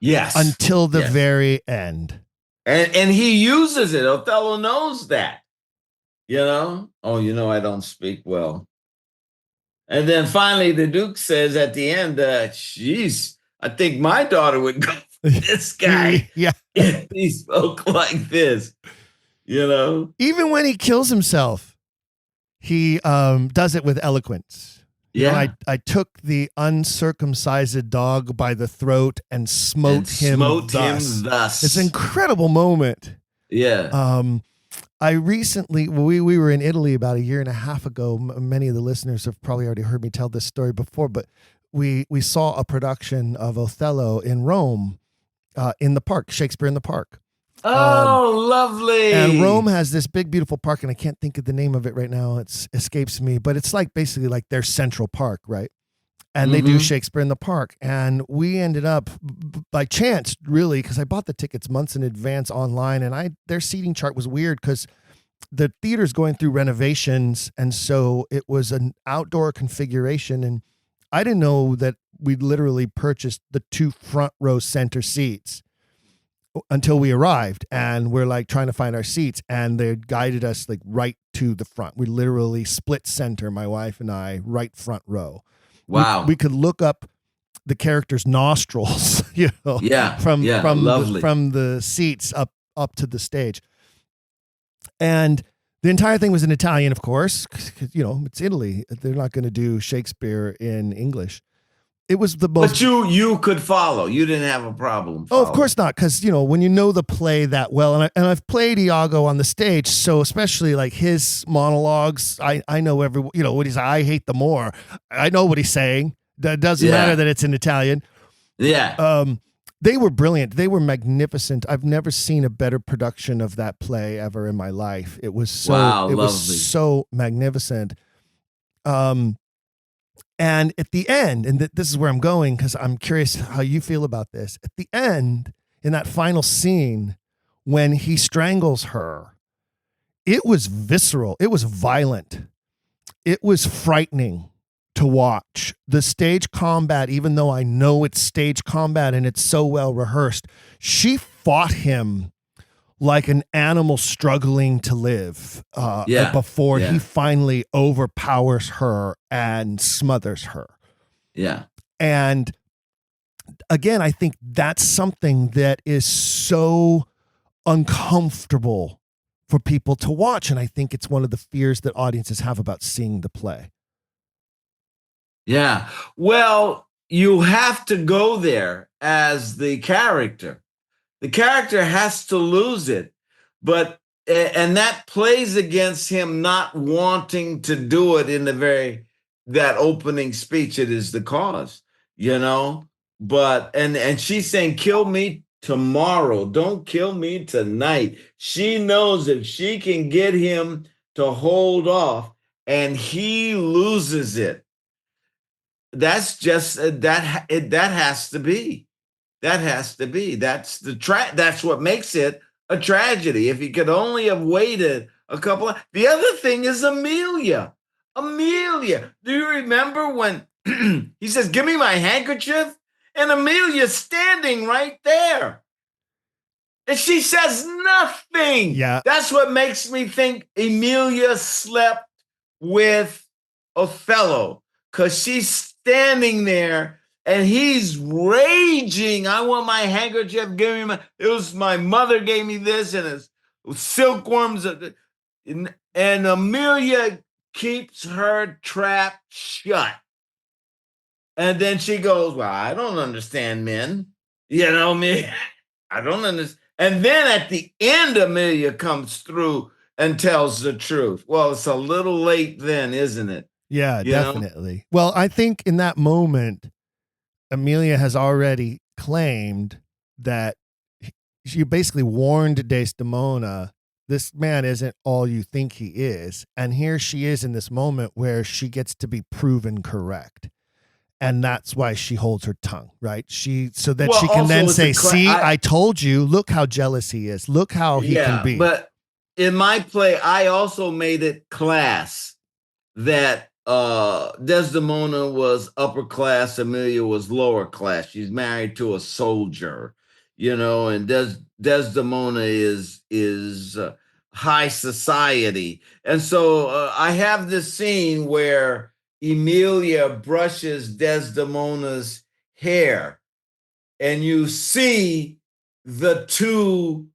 Yes. Until the very end. And he uses it. Othello knows that. I don't speak well. And then finally the Duke says at the end, I think my daughter would go for this guy. Yeah. If he spoke like this, Even when he kills himself, he does it with eloquence. I took the uncircumcised dog by the throat and smote him thus. It's an incredible moment. Yeah. I recently, we were in Italy about a year and a half ago. Many of the listeners have probably already heard me tell this story before, but we saw a production of Othello in Rome, in the park, Shakespeare in the Park. Oh, lovely. And Rome has this big, beautiful park, and I can't think of the name of it right now. It escapes me, but it's basically like their central park, right? And they do Shakespeare in the Park. And we ended up, by chance, really, because I bought the tickets months in advance online, and their seating chart was weird because the theater's going through renovations, and so it was an outdoor configuration, and I didn't know that we'd literally purchased the 2 front row center seats until we arrived, and we're trying to find our seats, and they guided us right to the front. We literally split center, my wife and I, right front row. Wow. We could look up the character's nostrils, from the seats up to the stage. And the entire thing was in Italian, of course, because, it's Italy. They're not going to do Shakespeare in English. It was the most. But you could follow. You didn't have a problem. Oh, of course not, because when you know the play that well, and I've played Iago on the stage, so especially his monologues, I know what he's. I hate the Moor. I know what he's saying. That doesn't matter that it's in Italian. Yeah. They were brilliant. They were magnificent. I've never seen a better production of that play ever in my life. It was so. Wow, it was so magnificent. And at the end, and this is where I'm going because I'm curious how you feel about this. At the end, in that final scene, when he strangles her, it was visceral. It was violent. It was frightening to watch. The stage combat, even though I know it's stage combat and it's so well rehearsed, she fought him like an animal struggling to live before he finally overpowers her and smothers her. Yeah. And again, I think that's something that is so uncomfortable for people to watch. And I think it's one of the fears that audiences have about seeing the play. Yeah. Well, you have to go there as the character. The character has to lose it. And that plays against him not wanting to do it in that opening speech. It is the cause, But and she's saying, kill me tomorrow. Don't kill me tonight. She knows if she can get him to hold off and he loses it, that's just that has to be. That has to be. That's that's what makes it a tragedy. If he could only have waited a couple of. The other thing is Amelia. Amelia, do you remember when he says, "Give me my handkerchief," and Amelia's standing right there, and she says nothing. Yeah, that's what makes me think Amelia slept with Othello, because she's standing there. And he's raging. I want my handkerchief. Give me my mother gave me this, and it's silkworms. And Amelia keeps her trap shut. And then she goes, well, I don't understand men. Me. I don't understand. And then at the end, Amelia comes through and tells the truth. Well, it's a little late then, isn't it? Yeah, definitely. Well, I think in that moment, Amelia has already claimed that she basically warned Desdemona, this man isn't all you think he is. And here she is in this moment where she gets to be proven correct. And that's why she holds her tongue, right? She can then say, I told you, look how jealous he is. Look how he can be. But in my play, I also made it class that Desdemona was upper class, Amelia was lower class. She's married to a soldier, and Desdemona is high society. And so I have this scene where Emilia brushes Desdemona's hair, and you see the two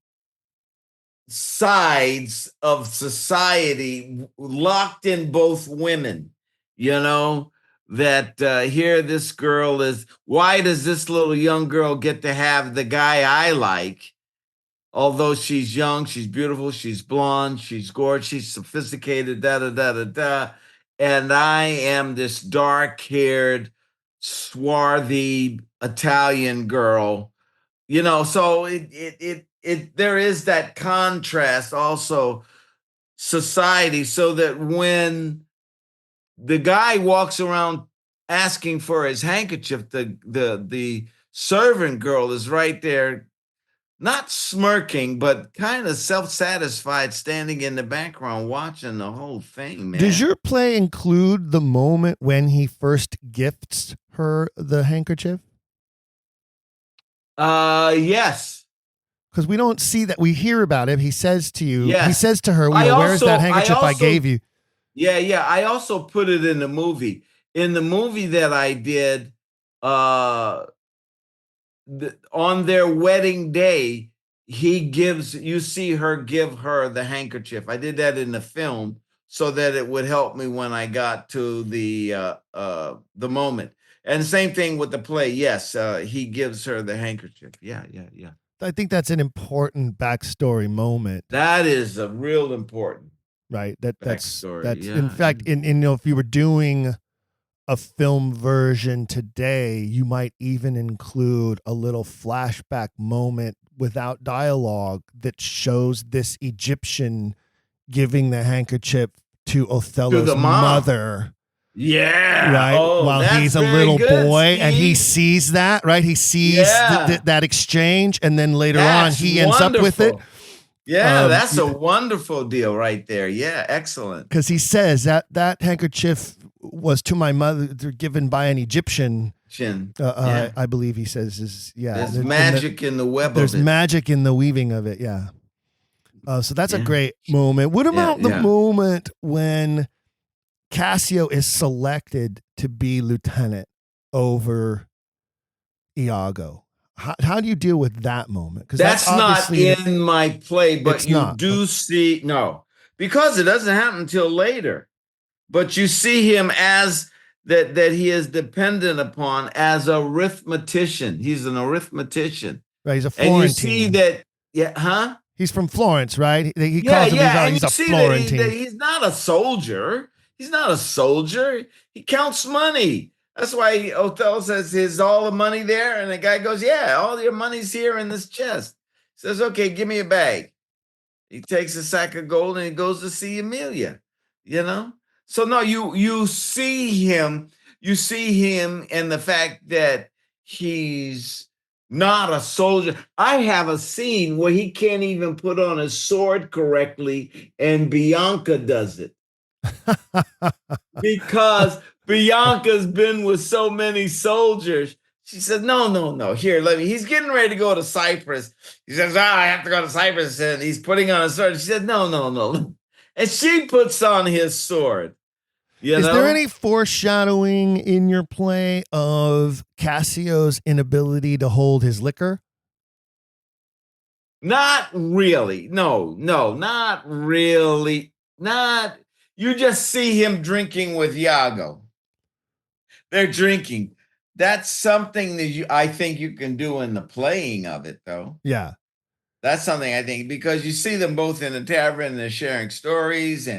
sides of society locked in both women. That here this girl is, why does this little young girl get to have the guy I like? Although she's young, she's beautiful, she's blonde, she's gorgeous, she's sophisticated, and I am this dark-haired, swarthy Italian girl. So there is that contrast also, society, so that when the guy walks around asking for his handkerchief, the servant girl is right there, not smirking, but kind of self-satisfied, standing in the background watching the whole thing, man. Does your play include the moment when he first gifts her the handkerchief? Yes. Because we don't see that. We hear about it. He says to you, he says to her, where's that handkerchief I gave you? Yeah. I also put it in the movie. In the movie that I did, on their wedding day, you see her give her the handkerchief. I did that in the film so that it would help me when I got to the moment. And same thing with the play. Yes, he gives her the handkerchief. Yeah. I think that's an important backstory moment. That is a real important. Right. That's yeah. In fact, if you were doing a film version today, you might even include a little flashback moment without dialogue that shows this Egyptian giving the handkerchief to Othello's mother. Yeah. Right. While he's a little boy, and he sees that, right? He sees that exchange, and then later on he ends up with it. Yeah, that's a wonderful deal right there. Yeah, excellent. Because he says that handkerchief was to my mother given by an Egyptian. I believe he says There's magic in the web. There's magic in the weaving of it. Yeah. So that's a great moment. What about the moment when Cassio is selected to be lieutenant over Iago? How do you deal with that moment? Because that's not in my play, but you do see because it doesn't happen until later. But you see him as that he is dependent upon as a arithmetician. He's an arithmetician. Right, he's a Florentine. And you see that, He's from Florence, right? He calls him he's a Florentine. That he's not a soldier. He's not a soldier. He counts money. That's why Othello says, "Is all the money there?" And the guy goes, "Yeah, all your money's here in this chest." He says, "Okay, give me a bag." He takes a sack of gold and he goes to see Emilia, So no, you see him and the fact that he's not a soldier. I have a scene where he can't even put on his sword correctly, and Bianca does it. Because Bianca's been with so many soldiers. She said, no. Here, he's getting ready to go to Cyprus. He says, I have to go to Cyprus. And he's putting on a sword. She said, no. And she puts on his sword. Is there any foreshadowing in your play of Cassio's inability to hold his liquor? Not really. No, not really. You just see him drinking with Iago. They're drinking. That's something that I think you can do in the playing of it, though. Yeah. That's something I think, because you see them both in the tavern and they're sharing stories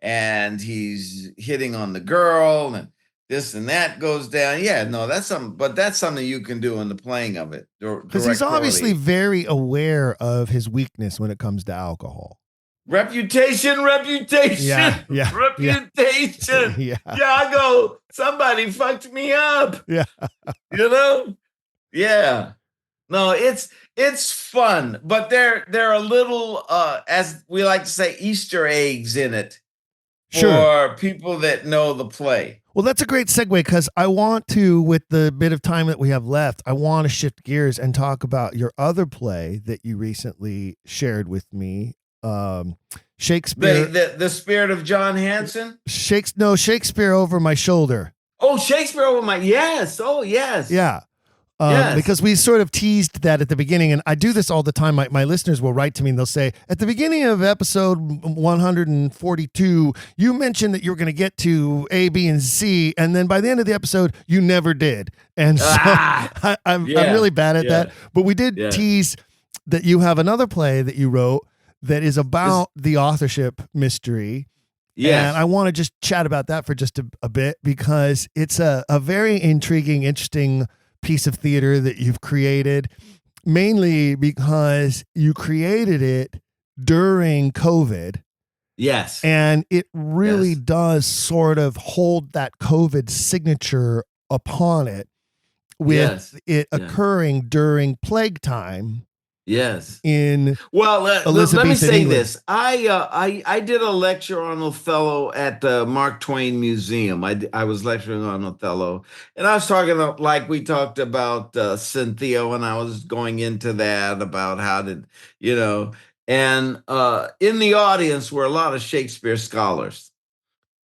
and he's hitting on the girl and this and that goes down. Yeah, no, that's something you can do in the playing of it. Because he's obviously very aware of his weakness when it comes to alcohol. Reputation. Yeah. Reputation. Yeah. Iago, somebody fucked me up. Yeah. Yeah. No, it's fun, but there are little as we like to say, Easter eggs in it for people that know the play. Well, that's a great segue, because I want to, with the bit of time that we have left, I want to shift gears and talk about your other play that you recently shared with me. Shakespeare. The Spirit of John Henson? Shakespeare Over My Shoulder. Oh, Shakespeare Over My, yes. Oh, yes. Yeah. Yes. Because we sort of teased that at the beginning, and I do this all the time. My listeners will write to me and they'll say, at the beginning of episode 142, you mentioned that you were going to get to A, B, and C, and then by the end of the episode, you never did. And so I'm really bad at that. But we did tease that you have another play that you wrote that is about the authorship mystery. Yes. And I want to just chat about that for just a bit, because it's a very intriguing, interesting piece of theater that you've created, mainly because you created it during COVID. Yes. And it really does sort of hold that COVID signature upon it, with it occurring during plague time. Yes. Let me say England. this. I did a lecture on Othello at the Mark Twain Museum. I was lecturing on Othello, and I was talking like we talked about Cynthia, and I was going into that about how did and in the audience were a lot of Shakespeare scholars,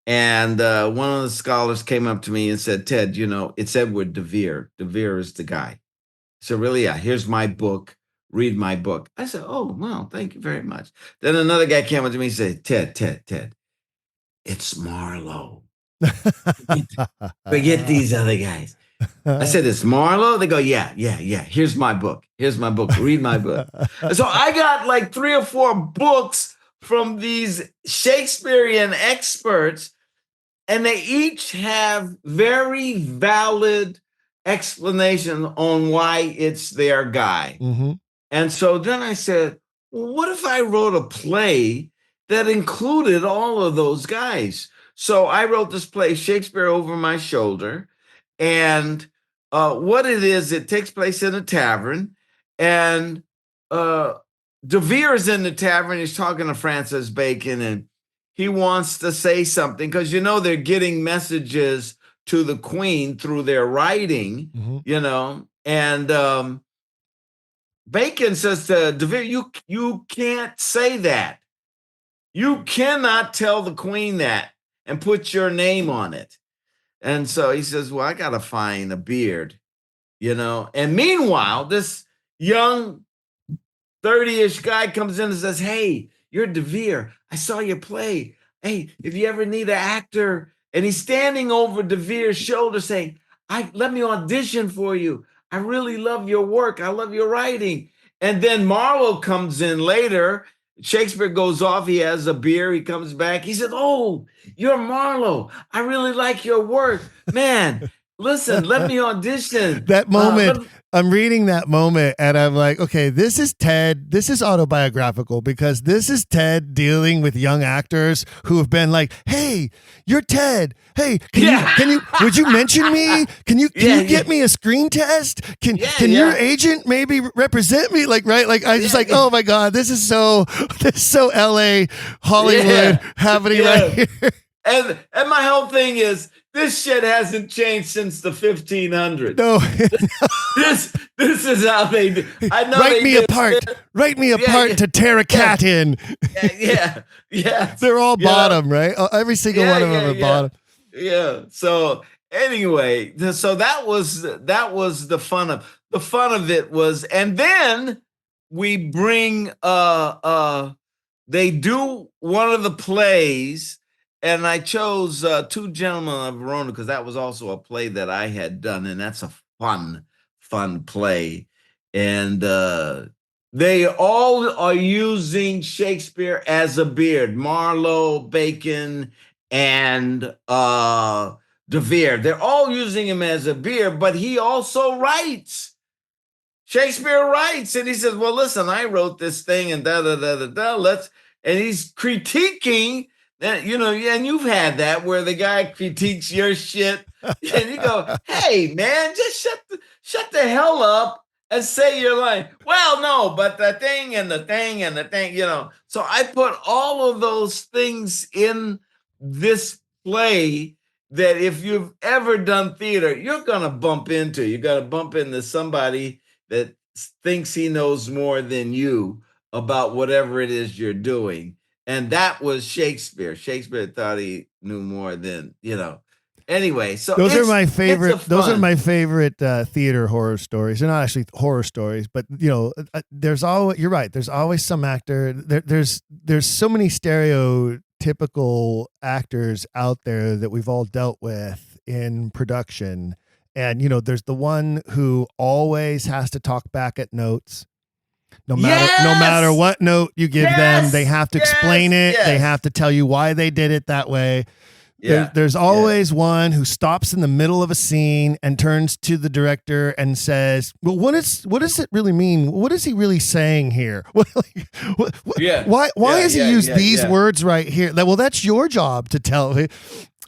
and one of the scholars came up to me and said, "Ted, it's Edward de Vere. De Vere is the guy." So really, here's my book. Read my book. I said, "Oh, wow, thank you very much." Then another guy came up to me and said, Ted, it's Marlowe. Forget these other guys. I said, "It's Marlowe?" They go, yeah. Here's my book. Read my book. So I got like 3 or 4 books from these Shakespearean experts, and they each have very valid explanation on why it's their guy. Mm-hmm. And so then I said, well, what if I wrote a play that included all of those guys? So I wrote this play, Shakespeare Over My Shoulder. And what it is, it takes place in a tavern. And De Vere's in the tavern. He's talking to Francis Bacon, and he wants to say something because, they're getting messages to the queen through their writing, and Bacon says to De Vere, you can't say that. You cannot tell the queen that and put your name on it. And so he says, well, I got to find a beard, And meanwhile, this young 30-ish guy comes in and says, hey, you're De Vere. I saw your play. Hey, if you ever need an actor. And he's standing over De Vere's shoulder saying, let me audition for you. I really love your work. I love your writing. And then Marlowe comes in later. Shakespeare goes off. He has a beer. He comes back. He said, oh, you're Marlowe. I really like your work. Man, listen, let me audition. That moment, I'm reading that moment and I'm like, okay, this is Ted. This is autobiographical because this is Ted dealing with young actors who have been like, hey, you're Ted. Hey, would you mention me? Can you get me a screen test? Can your agent maybe represent me? Like, right. Like, I just like, oh my God, this is so LA Hollywood happening right here. And my whole thing is, this shit hasn't changed since the 1500s. No, this is how they do. I know. Write me apart to tear a cat in. Yeah. They're all bottom, right? Every single one of them are bottom. Yeah. So anyway, so that was the fun of it was, and then we bring they do one of the plays. And I chose Two Gentlemen of Verona because that was also a play that I had done, and that's a fun play. And they all are using Shakespeare as a beard. Marlowe, Bacon, and De Vere. They're all using him as a beard, but he also writes. Shakespeare writes, and he says, well, listen, I wrote this thing, and and he's critiquing. And you've had that where the guy critiques your shit, and you go, "Hey, man, just shut the hell up and say your line." Well, no, but the thing and the thing and the thing, So I put all of those things in this play that if you've ever done theater, you're gonna bump into. You're gonna bump into somebody that thinks he knows more than you about whatever it is you're doing. And that was Shakespeare. Shakespeare thought he knew more than, Anyway, so those are my favorite. Those are my favorite theater horror stories. They're not actually horror stories, but there's always. You're right. There's always some actor. There's so many stereotypical actors out there that we've all dealt with in production, and there's the one who always has to talk back at notes. No matter what note you give them, they have to explain it. They have to tell you why they did it that way. There's always one who stops in the middle of a scene and turns to the director and says, well, what does it really mean? What is he really saying here? Why has he used these words right here? Well, that's your job to tell me.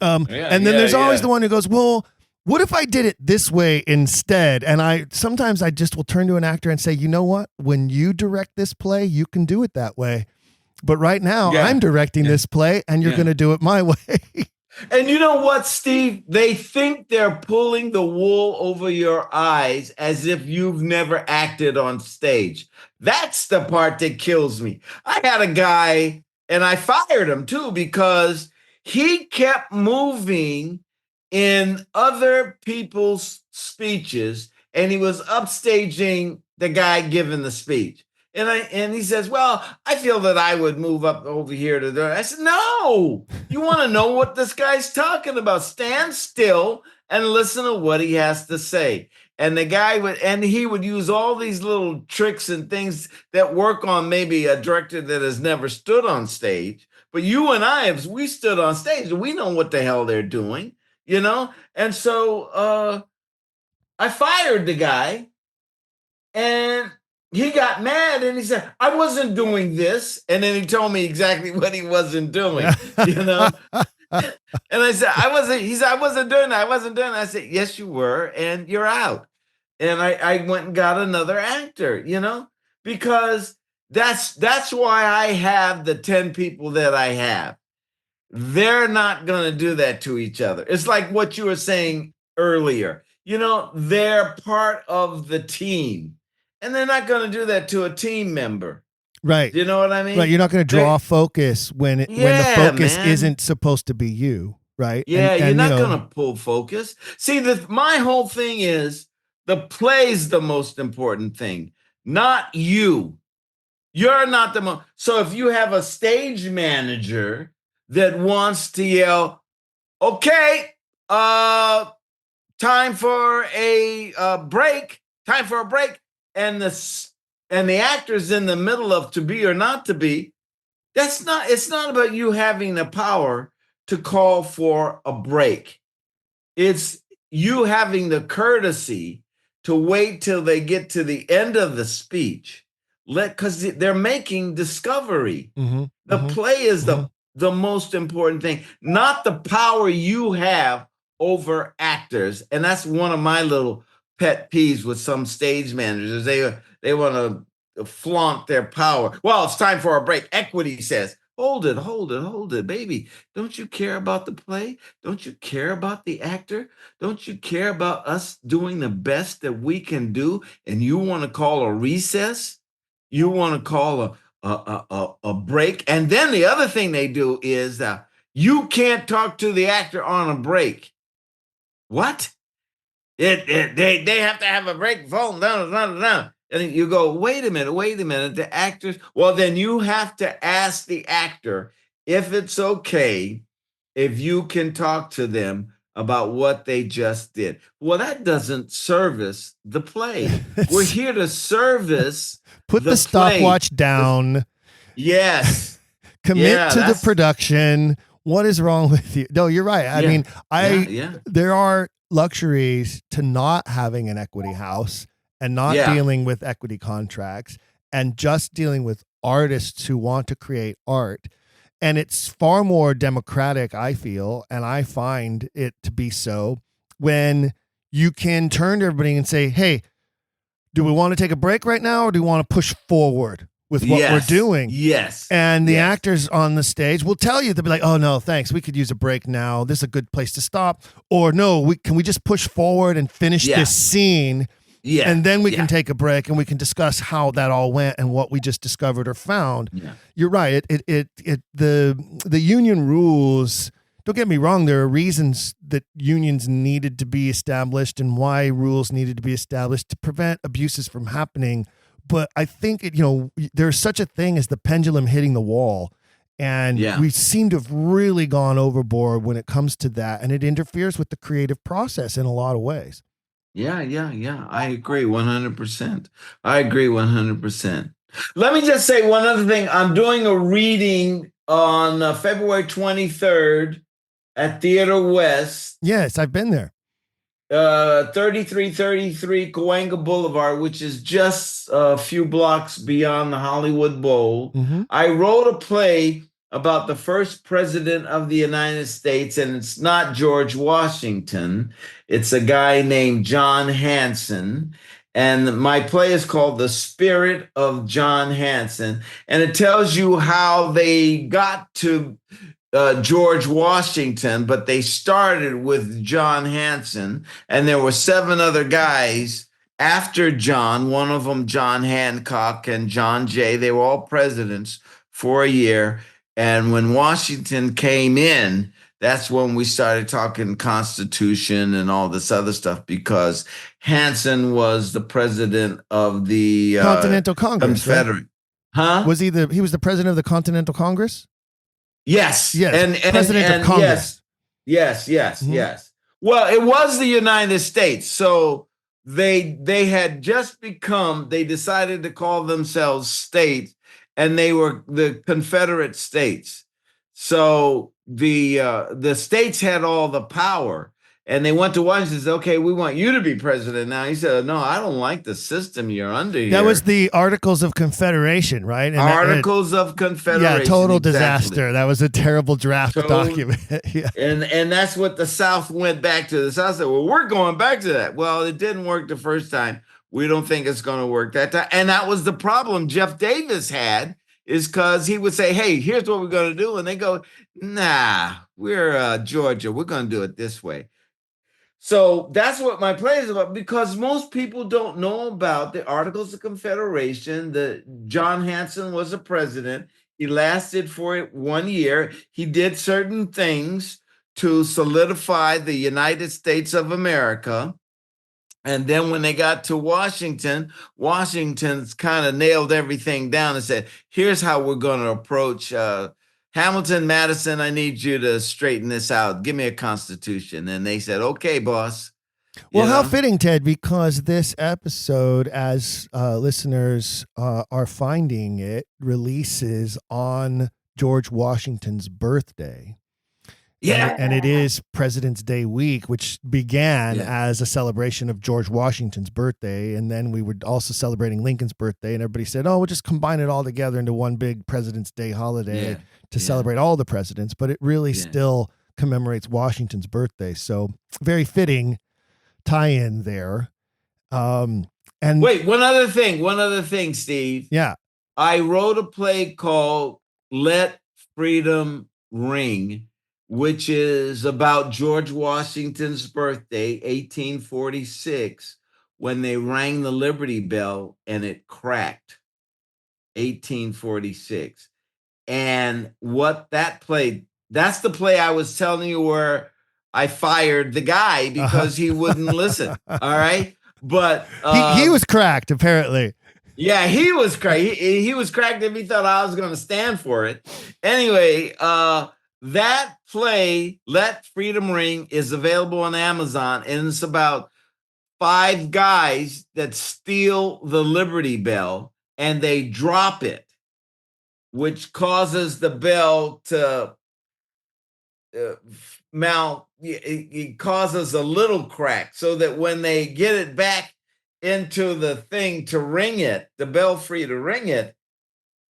And then there's always the one who goes, well, what if I did it this way instead? And sometimes I just will turn to an actor and say, you know what? When you direct this play, you can do it that way. But right now I'm directing this play and you're going to do it my way. And you know what, Steve? They think they're pulling the wool over your eyes as if you've never acted on stage. That's the part that kills me. I had a guy, and I fired him too, because he kept moving in other people's speeches, and he was upstaging the guy giving the speech. And he says, well, I feel that I would move up over here to there. I said, no, you want to know what this guy's talking about? Stand still and listen to what he has to say. And the guy he would use all these little tricks and things that work on maybe a director that has never stood on stage. But you and I, if we stood on stage, we know what the hell they're doing, And so I fired the guy, and he got mad, and he said, I wasn't doing this. And then he told me exactly what he wasn't doing, And I said, he said, I wasn't doing that. I said, yes, you were, and you're out. And I went and got another actor, because That's why I have the 10 people that I have. They're not going to do that to each other. It's like what you were saying earlier. They're part of the team, and they're not going to do that to a team member. Right. Do you know what I mean? Right. You're not going to draw focus when the focus isn't supposed to be you. Right. Yeah, you're not going to pull focus. See, my whole thing is the play's the most important thing, not you. You're not the most. So if you have a stage manager that wants to yell, okay, time for a break, and the actor's in the middle of to be or not to be, it's not about you having the power to call for a break. It's you having the courtesy to wait till they get to the end of the speech. Because they're making discovery. The play is the most important thing, not the power you have over actors. And that's one of my little pet peeves with some stage managers. They want to flaunt their power. Well, it's time for a break. Equity says, hold it, baby. Don't you care about the play? Don't you care about the actor? Don't you care about us doing the best that we can do? And you want to call a recess? You want to call a break? And then the other thing they do is you can't talk to the actor on a break. What? They have to have a break phone. No. And you go, wait a minute. The actors, well, then you have to ask the actor if it's okay if you can talk to them about what they just did. Well, that doesn't service the play. We're here to service. Put the stopwatch down. Yes. Commit to the production. What is wrong with you? No, you're right. I mean, there are luxuries to not having an equity house and not dealing with equity contracts and just dealing with artists who want to create art. And it's far more democratic, I feel, and I find it to be so, when you can turn to everybody and say, hey, do we want to take a break right now, or do we want to push forward with what we're doing? Yes. And the actors on the stage will tell you, they'll be like, oh, no, thanks. We could use a break now. This is a good place to stop. Or no, can we just push forward and finish this scene? Yeah. And then we can take a break and we can discuss how that all went and what we just discovered or found. Yeah. You're right. The union rules, don't get me wrong, there are reasons that unions needed to be established and why rules needed to be established to prevent abuses from happening. But I think there's such a thing as the pendulum hitting the wall. And we seem to have really gone overboard when it comes to that. And it interferes with the creative process in a lot of ways. Yeah. I agree 100%. I agree 100%. Let me just say one other thing. I'm doing a reading on February 23rd at Theater West. Yes, I've been there. 3333 Cahuenga Boulevard, which is just a few blocks beyond the Hollywood Bowl. Mm-hmm. I wrote a play about the first president of the United States, and it's not George Washington. It's a guy named John Henson. And my play is called The Spirit of John Henson. And it tells you how they got to George Washington, but they started with John Henson. And there were 7 other guys after John, one of them John Hancock and John Jay. They were all presidents for a year. And when Washington came in, that's when we started talking Constitution and all this other stuff, because Henson was the president of the Continental Congress, Confederate. Right? Huh? Was he was the president of the Continental Congress? Yes. And president of Congress. Yes. Well, it was the United States. So they had just they decided to call themselves states, and they were the Confederate States. So the states had all the power, and they went to Washington and said, okay, we want you to be president now. He said, no, I don't like the system you're under here. That was the Articles of Confederation, right? And Articles of Confederation. Yeah, total disaster. That was a terrible draft document. Yeah. And that's what the South went back to. The South said, well, we're going back to that. Well, it didn't work the first time. We don't think it's going to work that time. And that was the problem Jeff Davis had, is because he would say, hey, here's what we're going to do. And they go, nah, we're Georgia. We're going to do it this way. So that's what my play is about, because most people don't know about the Articles of Confederation. John Henson was a president. He lasted for 1 year. He did certain things to solidify the United States of America. And then when they got to Washington, Washington's kind of nailed everything down and said, here's how we're going to approach Hamilton, Madison, I need you to straighten this out. Give me a constitution. And they said, okay, boss. Well, how fitting, Ted, because this episode, as listeners are finding it, releases on George Washington's birthday. Yeah. And it is President's Day week, which began as a celebration of George Washington's birthday. And then we were also celebrating Lincoln's birthday. And everybody said, oh, we'll just combine it all together into one big President's Day holiday to celebrate all the presidents. But it really still commemorates Washington's birthday. So very fitting tie-in there. And wait, one other thing, Steve. Yeah. I wrote a play called Let Freedom Ring, which is about George Washington's birthday, 1846, when they rang the Liberty Bell and it cracked, 1846. And what that play, that's the play I was telling you where I fired the guy because he wouldn't listen. All right. But he was cracked, apparently. Yeah, he was cracked. He was cracked if he thought I was going to stand for it. Anyway, that play, Let Freedom Ring, is available on Amazon, and it's about 5 guys that steal the Liberty Bell and they drop it, which causes the bell to it causes a little crack, so that when they get it back into the thing to ring it, the belfry to ring it,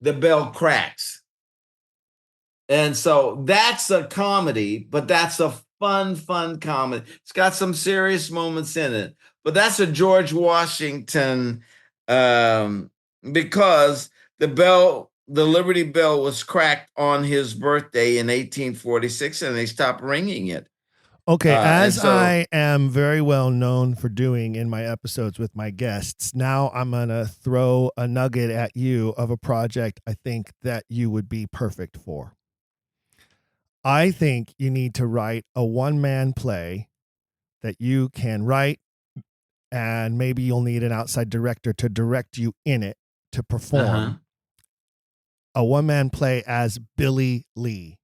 the bell cracks. And so that's a comedy, but that's a fun comedy. It's got some serious moments in it, but that's a George Washington, because the Liberty Bell was cracked on his birthday in 1846, and they stopped ringing it. Okay, I am very well known for doing in my episodes with my guests, now I'm going to throw a nugget at you of a project I think that you would be perfect for. I think you need to write a one-man play that you can write, and maybe you'll need an outside director to direct you in it to perform. A one-man play as Billy Lee.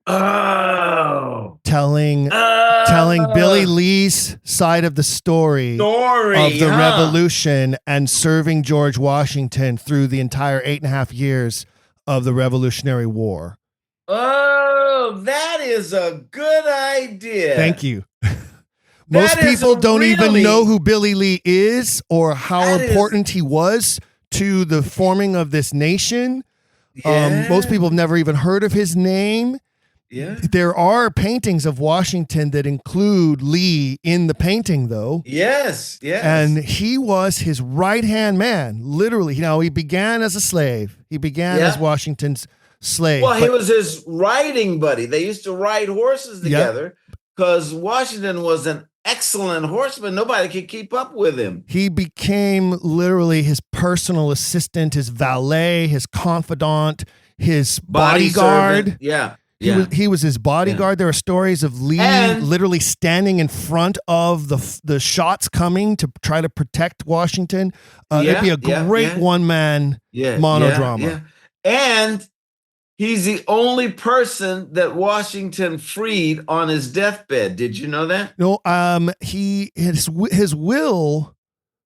Oh, telling Billy Lee's side of the story of the Revolution and serving George Washington through the entire 8.5 years of the Revolutionary War. Oh, that is a good idea. Thank you. Most people don't even know who Billy Lee is or how important he was to the forming of this nation. Most people have never even heard of his name. Yeah. There are paintings of Washington that include Lee in the painting, though. Yes. And he was his right-hand man, literally. He began as a slave. He began as Washington's slave. Well, he was his riding buddy. They used to ride horses together because Washington was an excellent horseman. Nobody could keep up with him. He became literally his personal assistant, his valet, his confidant, his bodyguard. He was his bodyguard. There are stories of Lee literally standing in front of the shots coming to try to protect Washington. It'd be a great one-man monodrama. And he's the only person that Washington freed on his deathbed. Did you know that? No, his will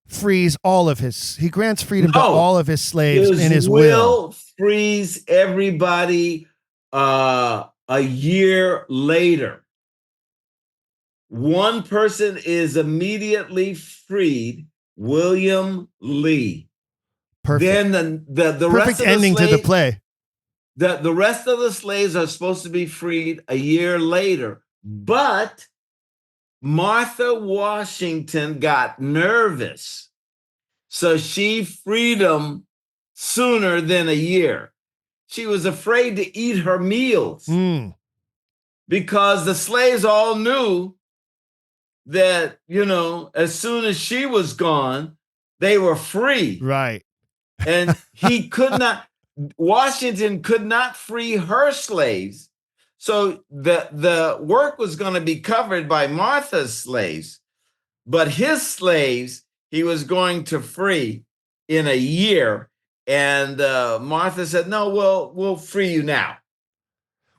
frees all of his. He grants freedom to all of his slaves in his will. Frees everybody a year later. One person is immediately freed, William Lee. Perfect. Then the perfect rest of the ending slaves, to the play. The rest of the slaves are supposed to be freed a year later, but Martha Washington got nervous, so she freed him sooner than a year. She was afraid to eat her meals because the slaves all knew that, as soon as she was gone, they were free. Right. And Washington could not free her slaves. So the work was going to be covered by Martha's slaves, but his slaves he was going to free in a year. And Martha said, "No, we'll free you now."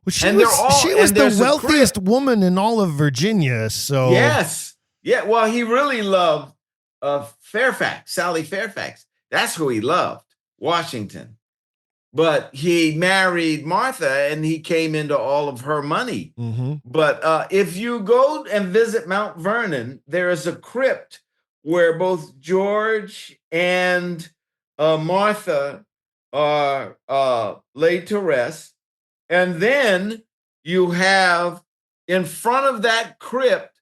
Well, she was the wealthiest woman in all of Virginia. So yes, yeah. Well, he really loved Sally Fairfax. That's who he loved, Washington. But he married Martha and he came into all of her money. Mm-hmm. But if you go and visit Mount Vernon, there is a crypt where both George and Martha are laid to rest. And then you have in front of that crypt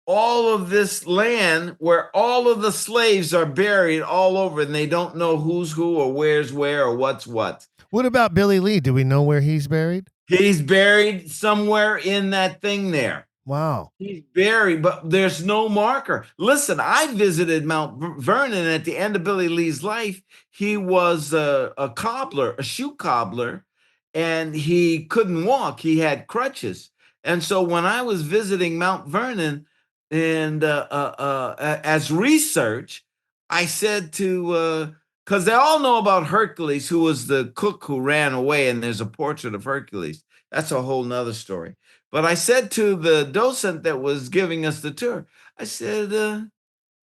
all of this land where all of the slaves are buried all over, and they don't know who's who or where's where or what's what. What about Billy Lee? Do we know where he's buried? He's buried somewhere in that thing there. Wow. He's buried, but there's no marker. Listen, I visited Mount Vernon at the end of Billy Lee's life. He was a cobbler, a shoe cobbler, and he couldn't walk. He had crutches. And so when I was visiting Mount Vernon, and as research, I said to, because they all know about Hercules, who was the cook who ran away, and there's a portrait of Hercules. That's a whole nother story. But I said to the docent that was giving us the tour, I said,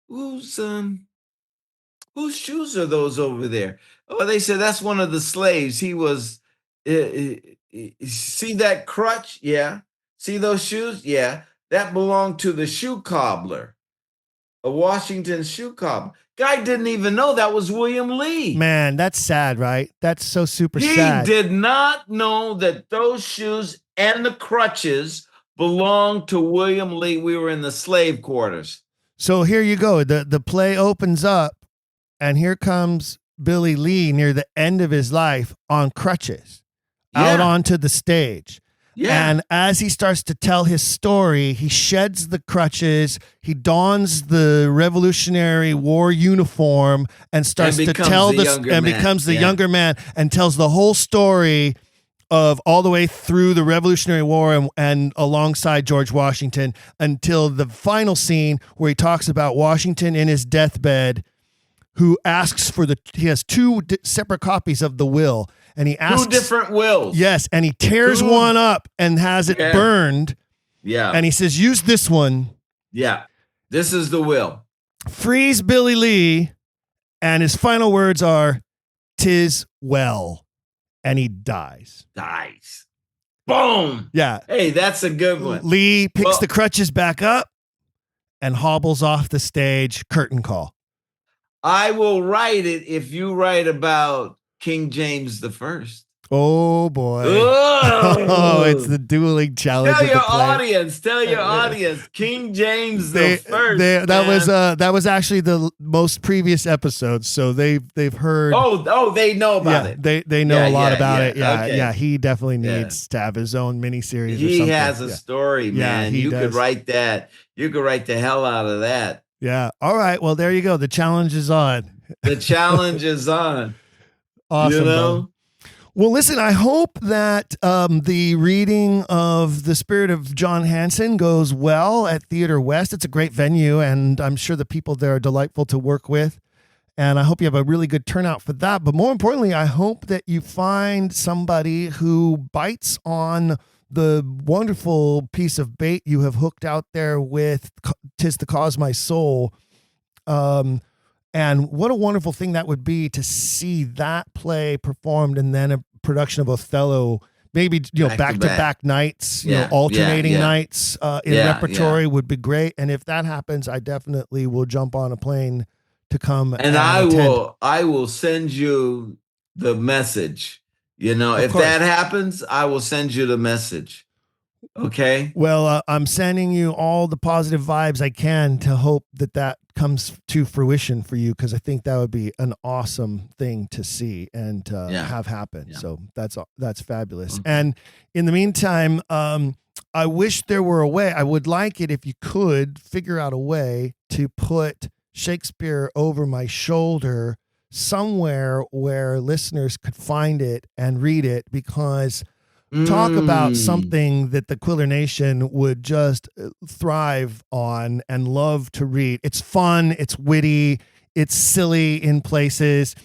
whose shoes are those over there? Oh, they said, that's one of the slaves. He was, see that crutch? Yeah. See those shoes? Yeah. That belonged to the shoe cobbler, a Washington shoe cobbler. Guy didn't even know that was William Lee. Man, that's sad, right? That's so super sad. He did not know that those shoes and the crutches belonged to William Lee. We were in the slave quarters. So here you go. The play opens up, and here comes Billy Lee near the end of his life on crutches out onto the stage. Yeah. And as he starts to tell his story, he sheds the crutches, he dons the Revolutionary War uniform and starts to tell becomes the younger man and tells the whole story of all the way through the Revolutionary War and alongside George Washington until the final scene where he talks about Washington in his deathbed, who asks for he has two separate copies of the will. And he asks 2 different wills. Yes, and he tears one up and has it burned. Yeah. And he says, use this one. Yeah. This is the will. Frees Billy Lee, and his final words are, "'Tis well." And he dies. Boom. Yeah. Hey, that's a good one. Lee picks the crutches back up and hobbles off the stage. Curtain call. I will write it if you write about King James the First. Oh boy! Oh, it's the dueling challenge. Tell your audience, King James the First. That was actually the most previous episodes, so they've heard. Oh, they know about it. They know a lot about it. Yeah, okay. yeah. He definitely needs to have his own miniseries. He has a story, man. You does. could write that. You could write the hell out of that. Yeah. All right. Well, there you go. The challenge is on. The challenge is on. Awesome. You know? Well, listen, I hope that the reading of The Spirit of John Henson goes well at Theater West. It's a great venue, and I'm sure the people there are delightful to work with. And I hope you have a really good turnout for that. But more importantly, I hope that you find somebody who bites on the wonderful piece of bait you have hooked out there with "'Tis the Cause My Soul." And what a wonderful thing that would be to see that play performed and then a production of Othello, maybe, back to back nights, alternating nights in repertory would be great. And if that happens, I definitely will jump on a plane to come. And I will send you the message. If that happens, I will send you the message. Okay. Well, I'm sending you all the positive vibes I can to hope that comes to fruition for you, because I think that would be an awesome thing to see and have happen. Yeah. So that's fabulous. Okay. And in the meantime, I wish there were a way. I would like it if you could figure out a way to put Shakespeare Over My Shoulder somewhere where listeners could find it and read it, because talk about something that the Quiller Nation would just thrive on and love to read. It's fun, it's witty, it's silly in places.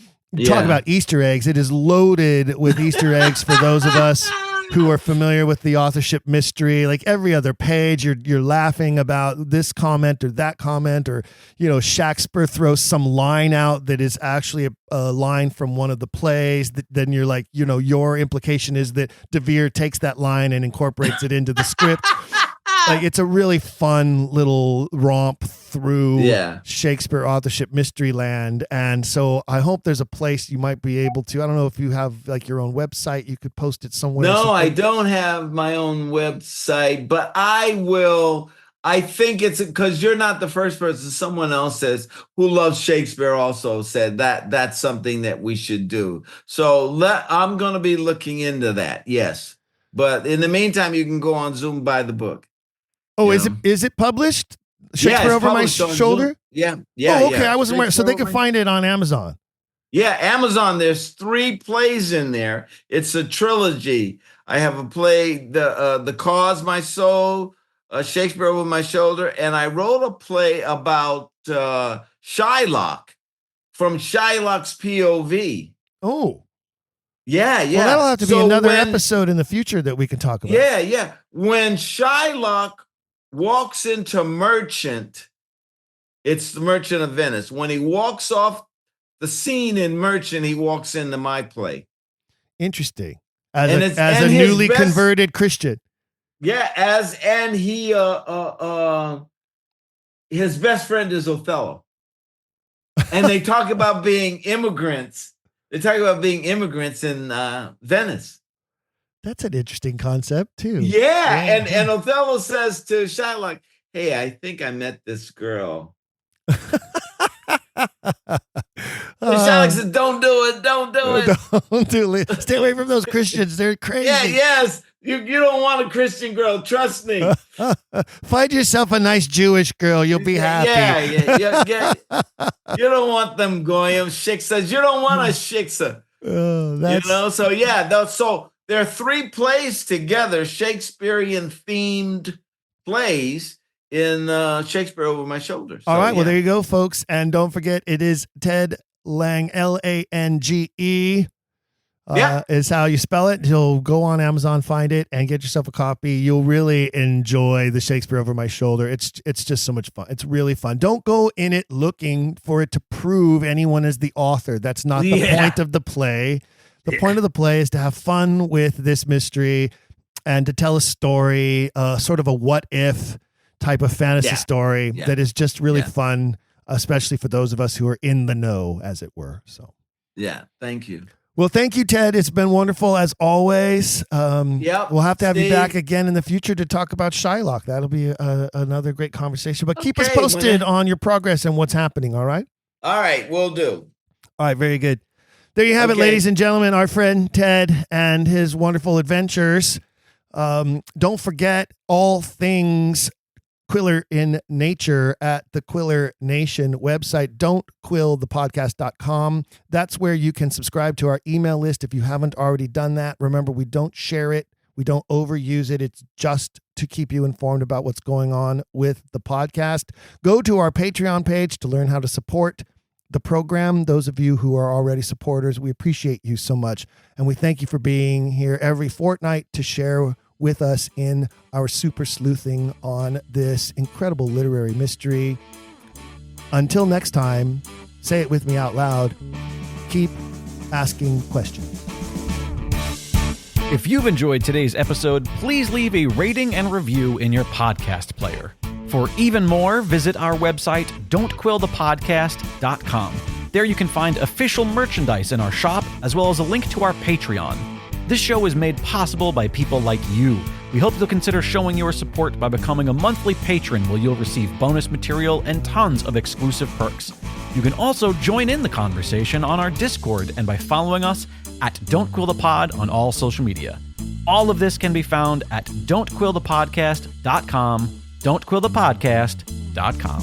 Talk about Easter eggs. It is loaded with Easter eggs for those of us who are familiar with the authorship mystery. Like every other page, you're laughing about this comment or that comment, or Shakespeare throws some line out that is actually a line from one of the plays. Then you're like, your implication is that De Vere takes that line and incorporates it into the script. Like it's a really fun little romp through Shakespeare authorship mystery land. And so I hope there's a place you might be able to. I don't know if you have like your own website, you could post it somewhere. No, I don't have my own website, but I will. I think it's because you're not the first person. Someone else who loves Shakespeare also said that's something that we should do. So I'm going to be looking into that. Yes. But in the meantime, you can go on Zoom, buy the book. Oh, is it published? Shakespeare Over My Shoulder? Yeah. Oh, okay. I wasn't aware. So they can find it on Amazon. Yeah, Amazon. There's 3 plays in there. It's a trilogy. I have a play, The Cause My Soul, Shakespeare Over My Shoulder, and I wrote a play about Shylock from Shylock's POV. Oh. Yeah. Well, that'll have to be another episode in the future that we can talk about. Yeah. When Shylock walks into Merchant, it's the Merchant of Venice. When he walks off the scene in Merchant, he walks into my play. Interesting. As a newly converted Christian. Yeah, his best friend is Othello. And they talk about being immigrants. They talk about being immigrants in Venice. That's an interesting concept too. Yeah. And Othello says to Shylock, "Hey, I think I met this girl." Shylock says, "Don't do it. Don't do it. Don't do it. Stay away from those Christians. They're crazy." Yes. You don't want a Christian girl. Trust me. Find yourself a nice Jewish girl. You'll be happy. Yeah. You don't want them goyim shiksas. You don't want a shiksa. So there are 3 plays together, Shakespearean themed plays in Shakespeare Over My Shoulder. So, all right. Well, there you go, folks. And don't forget, it is Ted Lange, Lange. Is how you spell it. You'll go on Amazon, find it, and get yourself a copy. You'll really enjoy the Shakespeare Over My Shoulder. It's just so much fun. It's really fun. Don't go in it looking for it to prove anyone is the author. That's not the point of the play. The point of the play is to have fun with this mystery and to tell a story, sort of a what if type of fantasy story that is just really fun, especially for those of us who are in the know, as it were. So, thank you. Well, thank you, Ted. It's been wonderful as always. We'll have to have you back again in the future to talk about Shylock. That'll be another great conversation. But keep us posted on your progress and what's happening, all right? All right, will do. All right, very good. There you have it, ladies and gentlemen, our friend Ted and his wonderful adventures. Don't forget all things Quiller in Nature at the Quiller Nation website. Don'tQuillThePodcast.com. That's where you can subscribe to our email list if you haven't already done that. Remember, we don't share it. We don't overuse it. It's just to keep you informed about what's going on with the podcast. Go to our Patreon page to learn how to support the program. Those of you who are already supporters, we appreciate you so much. And we thank you for being here every fortnight to share with us in our super sleuthing on this incredible literary mystery. Until next time, say it with me out loud. Keep asking questions. If you've enjoyed today's episode, please leave a rating and review in your podcast player. For even more, visit our website, don'tquillthepodcast.com. There you can find official merchandise in our shop, as well as a link to our Patreon. This show is made possible by people like you. We hope you'll consider showing your support by becoming a monthly patron, where you'll receive bonus material and tons of exclusive perks. You can also join in the conversation on our Discord and by following us at Don't Quill the Pod on all social media. All of this can be found at don'tquillthepodcast.com, don'tquillthepodcast.com.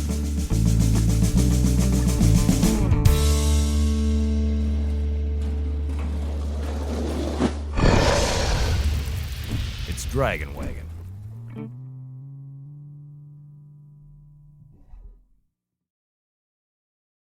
It's Dragon Wagon.